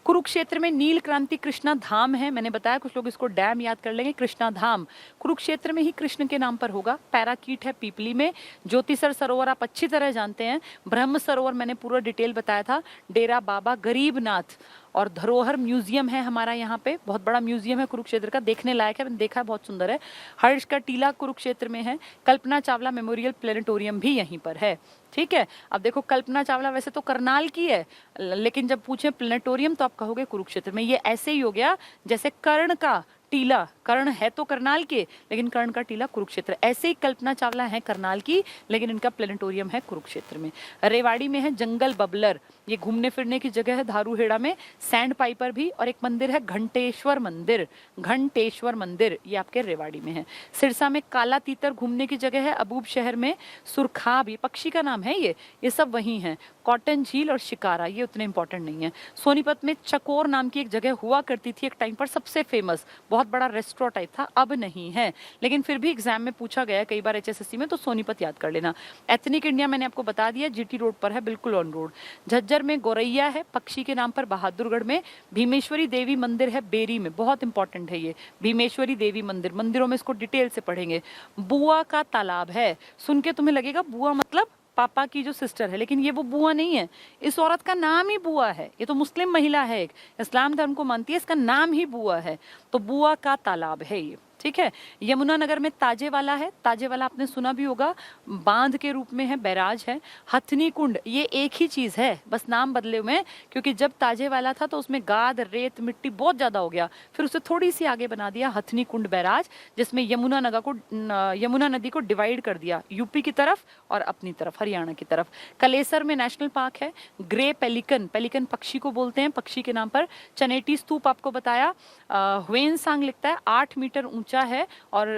कुरुक्षेत्र में नील क्रांति कृष्णा धाम है, मैंने बताया कुछ लोग इसको डैम याद कर लेंगे। कृष्णा धाम कुरुक्षेत्र में ही कृष्ण के नाम पर होगा। पैराकीट है पीपली में। ज्योतिसर सरोवर आप अच्छी तरह जानते हैं। ब्रह्म सरोवर मैंने पूरा डिटेल बताया था। डेरा बाबा गरीबनाथ और धरोहर म्यूजियम है हमारा यहाँ पे, बहुत बड़ा म्यूजियम है कुरुक्षेत्र का, देखने लायक है, मैंने देखा है, बहुत सुंदर है। हर्ष का टीला कुरुक्षेत्र में है। कल्पना चावला मेमोरियल प्लेनेटोरियम भी यहीं पर है। ठीक है, अब देखो कल्पना चावला वैसे तो करनाल की है, लेकिन जब पूछे प्लेनेटोरियम तो आप कहोगे कुरुक्षेत्र में। ये ऐसे ही हो गया जैसे कर्ण का टीला, कर्ण है तो करनाल के, लेकिन कर्ण का टीला कुरुक्षेत्र। ऐसे ही कल्पना चावला है करनाल की, लेकिन इनका प्लेनेटोरियम है कुरुक्षेत्र में। रेवाड़ी में है जंगल बबलर, ये घूमने फिरने की जगह है धारूहेड़ा में। सैंड पाइपर भी, और एक मंदिर है घंटेश्वर मंदिर, घंटेश्वर मंदिर, ये आपके रेवाड़ी में है। सिरसा में काला तीतर घूमने की जगह है। अबूब शहर में सुरखाब, ये पक्षी का नाम है, ये सब वही हैं। कॉटन झील और शिकारा ये उतने इंपॉर्टेंट नहीं है। सोनीपत में चकोर नाम की एक जगह हुआ करती थी एक टाइम पर, सबसे फेमस, बहुत बड़ा रेस्टोरेंट टाइप था, अब नहीं है, लेकिन फिर भी एग्जाम में पूछा गया कई बार HSSC में, तो सोनीपत याद कर लेना। एथनिक इंडिया मैंने आपको बता दिया, GT रोड पर है, बिल्कुल ऑन रोड। झज्जर में गौरैया है पक्षी के नाम पर। बहादुरगढ़ में भीमेश्वरी देवी मंदिर है बेरी में, बहुत इंपॉर्टेंट है ये भीमेश्वरी देवी मंदिर, मंदिरों में इसको डिटेल से पढ़ेंगे। बुआ का तालाब है, सुन के तुम्हें लगेगा बुआ मतलब पापा की जो सिस्टर है, लेकिन ये वो बुआ नहीं है, इस औरत का नाम ही बुआ है। ये तो मुस्लिम महिला है, एक इस्लाम धर्म को मानती है, इसका नाम ही बुआ है, तो बुआ का तालाब है ये। ठीक है, यमुनानगर में ताजेवाला है, ताजेवाला आपने सुना भी होगा, बांध के रूप में है, बैराज है। हथनी कुंड, ये एक ही चीज है, बस नाम बदले हुए हैं, क्योंकि जब ताजेवाला था तो उसमें गाद रेत मिट्टी बहुत ज्यादा हो गया, फिर उसे थोड़ी सी आगे बना दिया हथनी कुंड बैराज, जिसमें यमुना नदी को डिवाइड कर दिया, यूपी की तरफ और अपनी तरफ हरियाणा की तरफ। कलेसर में नेशनल पार्क है। ग्रे पेलिकन, पेलिकन पक्षी को बोलते हैं, पक्षी के नाम पर। चनेटी स्तूप आपको बताया। ह्वेनसांग लिखता है, 8 मीटर ऊंचा है, और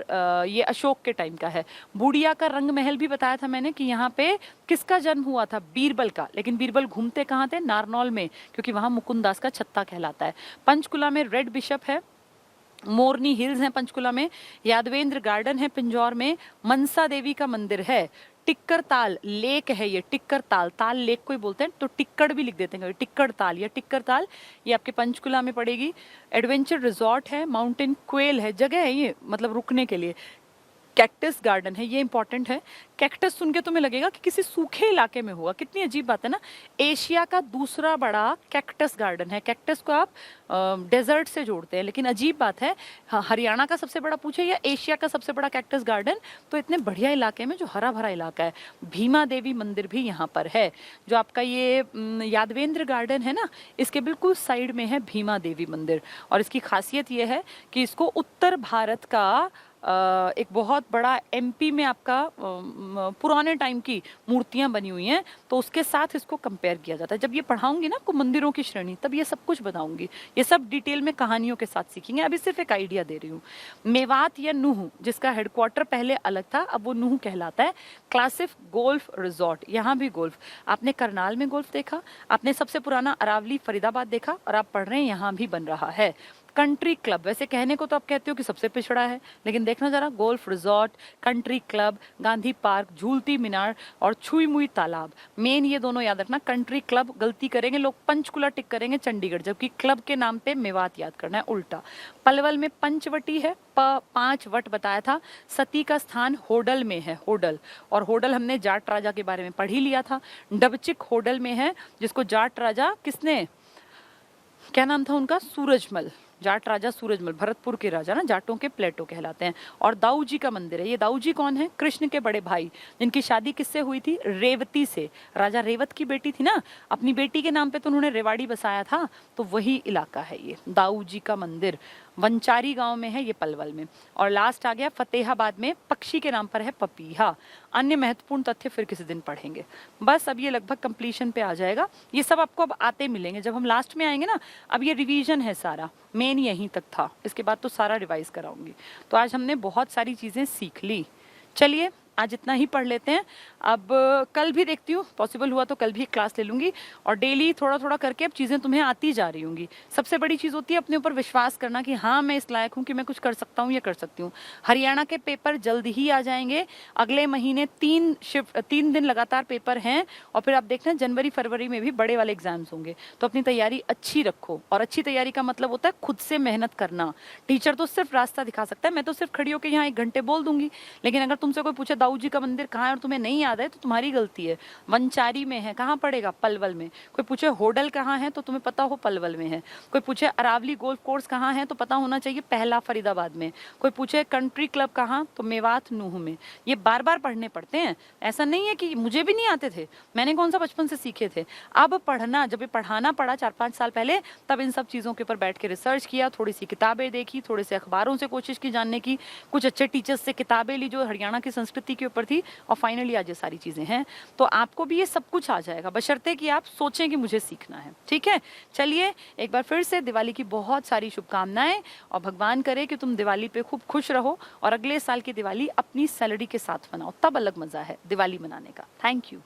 ये अशोक के टाइम का है। बूढ़िया का रंग महल भी बताया था मैंने कि यहाँ पे किसका जन्म हुआ था? बीरबल का, लेकिन बीरबल घूमते कहाँ थे? नारनौल में, क्योंकि वहां मुकुंदास का छत्ता कहलाता है। पंचकुला में रेड बिशप है। मोरनी हिल्स है पंचकुला में। यादवेंद्र गार्डन है पिंजौर में। मनसा देवी का मंदिर है। टिक्कर ताल लेक है, ये टिक्कर ताल, ताल लेक को ही बोलते हैं, तो टिक्कड़ भी लिख देते हैं, टिक्कर ताल या टिक्कर ताल, ये आपके पंचकुला में पड़ेगी। एडवेंचर रिजॉर्ट है। माउंटेन क्वेल है, जगह है ये मतलब रुकने के लिए। कैक्टस गार्डन है, ये इंपॉर्टेंट है। कैक्टस सुन के तुम्हें लगेगा कि किसी सूखे इलाके में होगा, कितनी अजीब बात है ना। एशिया का दूसरा बड़ा कैक्टस गार्डन है। कैक्टस को आप डेजर्ट से जोड़ते हैं, लेकिन अजीब बात है, हरियाणा का सबसे बड़ा पूछे या एशिया का सबसे बड़ा कैक्टस गार्डन, तो इतने बढ़िया इलाके में जो हरा भरा इलाका है। भीमा देवी मंदिर भी यहाँ पर है। जो आपका ये यादवेंद्र गार्डन है ना, इसके बिल्कुल साइड में है भीमा देवी मंदिर, और इसकी खासियत ये है कि इसको उत्तर भारत का एक बहुत बड़ा MP में आपका पुराने टाइम की मूर्तियां बनी हुई हैं, तो उसके साथ इसको कंपेयर किया जाता है। जब ये पढ़ाऊंगी ना आपको मंदिरों की श्रेणी, तब ये सब कुछ बताऊंगी, ये सब डिटेल में कहानियों के साथ सीखेंगे, अभी सिर्फ एक आइडिया दे रही हूँ। मेवात या नूह, जिसका हेडक्वार्टर पहले अलग था, अब वो नूह कहलाता है। क्लासिफ गोल्फ रिजॉर्ट, यहाँ भी गोल्फ, आपने करनाल में गोल्फ देखा, आपने सबसे पुराना अरावली फरीदाबाद देखा, और आप पढ़ रहे हैं यहाँ भी बन रहा है। कंट्री क्लब, वैसे कहने को तो आप कहते हो कि सबसे पिछड़ा है, लेकिन देखना जरा, golf resort, country club, Gandhi park, झूलती मीनार और छुई मुई तालाब, मेन ये दोनों याद रखना। कंट्री क्लब गलती करेंगे लोग, पंचकुला टिक करेंगे चंडीगढ़, जबकि क्लब के नाम पे मेवात याद करना है, उल्टा। पलवल में पंचवटी है, 5 वट बताया था। सती का स्थान होडल में है, होडल, और होडल हमने जाट राजा के बारे में पढ़ ही लिया था। डबचिक होडल में है, जिसको जाट राजा किसने, क्या नाम था उनका, सूरजमल, जाट राजा सूरजमल, भरतपुर के राजा ना, जाटों के प्लेटो कहलाते हैं। और दाऊ जी का मंदिर है। ये दाऊ जी कौन है? कृष्ण के बड़े भाई, जिनकी शादी किससे हुई थी? रेवती से। राजा रेवत की बेटी थी ना, अपनी बेटी के नाम पे तो उन्होंने रेवाड़ी बसाया था, तो वही इलाका है ये दाऊ जी का मंदिर। वंचारी गांव में है ये, पलवल में। और लास्ट आ गया फतेहाबाद में, पक्षी के नाम पर है पपीहा। अन्य महत्वपूर्ण तथ्य फिर किसी दिन पढ़ेंगे। बस अब ये लगभग कंप्लीशन पे आ जाएगा। ये सब आपको अब आते मिलेंगे जब हम लास्ट में आएंगे ना। अब ये रिवीजन है सारा, मेन यहीं तक था, इसके बाद तो सारा रिवाइज कराऊंगी। तो आज हमने बहुत सारी चीजें सीख ली। चलिए आज इतना ही पढ़ लेते हैं। अब कल भी देखती हूँ, पॉसिबल हुआ तो कल भी एक क्लास ले लूँगी। और डेली थोड़ा थोड़ा करके अब चीज़ें तुम्हें आती जा रही होंगी। सबसे बड़ी चीज़ होती है अपने ऊपर विश्वास करना कि हाँ मैं इस लायक हूँ कि मैं कुछ कर सकता हूँ या कर सकती हूँ। हरियाणा के पेपर जल्द ही आ जाएंगे। अगले महीने 3 दिन लगातार पेपर हैं। और फिर आप देखना जनवरी फरवरी में भी बड़े वाले एग्जाम्स होंगे। तो अपनी तैयारी अच्छी रखो। और अच्छी तैयारी का मतलब होता है खुद से मेहनत करना। टीचर तो सिर्फ रास्ता दिखा सकता है, मैं तो सिर्फ खड़ी होकर यहाँ 1 घंटे बोल दूंगी। लेकिन अगर तुमसे कोई पूछे दाऊ जी का मंदिर कहाँ है और तुम्हें नहीं याद है तो तुम्हारी गलती है। वंचारी में है, कहाँ पड़ेगा? पलवल में। कोई पूछे होडल कहाँ है तो तुम्हें पता हो पलवल में है। कोई पूछे अरावली गोल्फ कोर्स कहाँ है तो पता होना चाहिए पहला फरीदाबाद में। कोई पूछे कंट्री क्लब कहाँ तो मेवात नूह में। ये बार बार पढ़ने पड़ते हैं। ऐसा नहीं है कि मुझे भी नहीं आते थे, मैंने कौन सा बचपन से सीखे थे। अब पढ़ना, जब ये पढ़ाना पड़ा 4-5 साल पहले, तब इन सब चीज़ों के ऊपर बैठ के रिसर्च किया, थोड़ी सी किताबें देखी, थोड़े से अखबारों से कोशिश की जानने की, कुछ अच्छे टीचर्स से किताबें ली जो हरियाणा की संस्कृति के ऊपर थी, और फाइनली आज ये सारी चीजें हैं। तो आपको भी ये सब कुछ आ जाएगा, बशर्ते कि आप सोचें कि मुझे सीखना है। ठीक है, चलिए एक बार फिर से दिवाली की बहुत सारी शुभकामनाएं। और भगवान करे कि तुम दिवाली पे खूब खुश रहो और अगले साल की दिवाली अपनी सैलरी के साथ मनाओ, तब अलग मजा है दिवाली मनाने का। Thank you.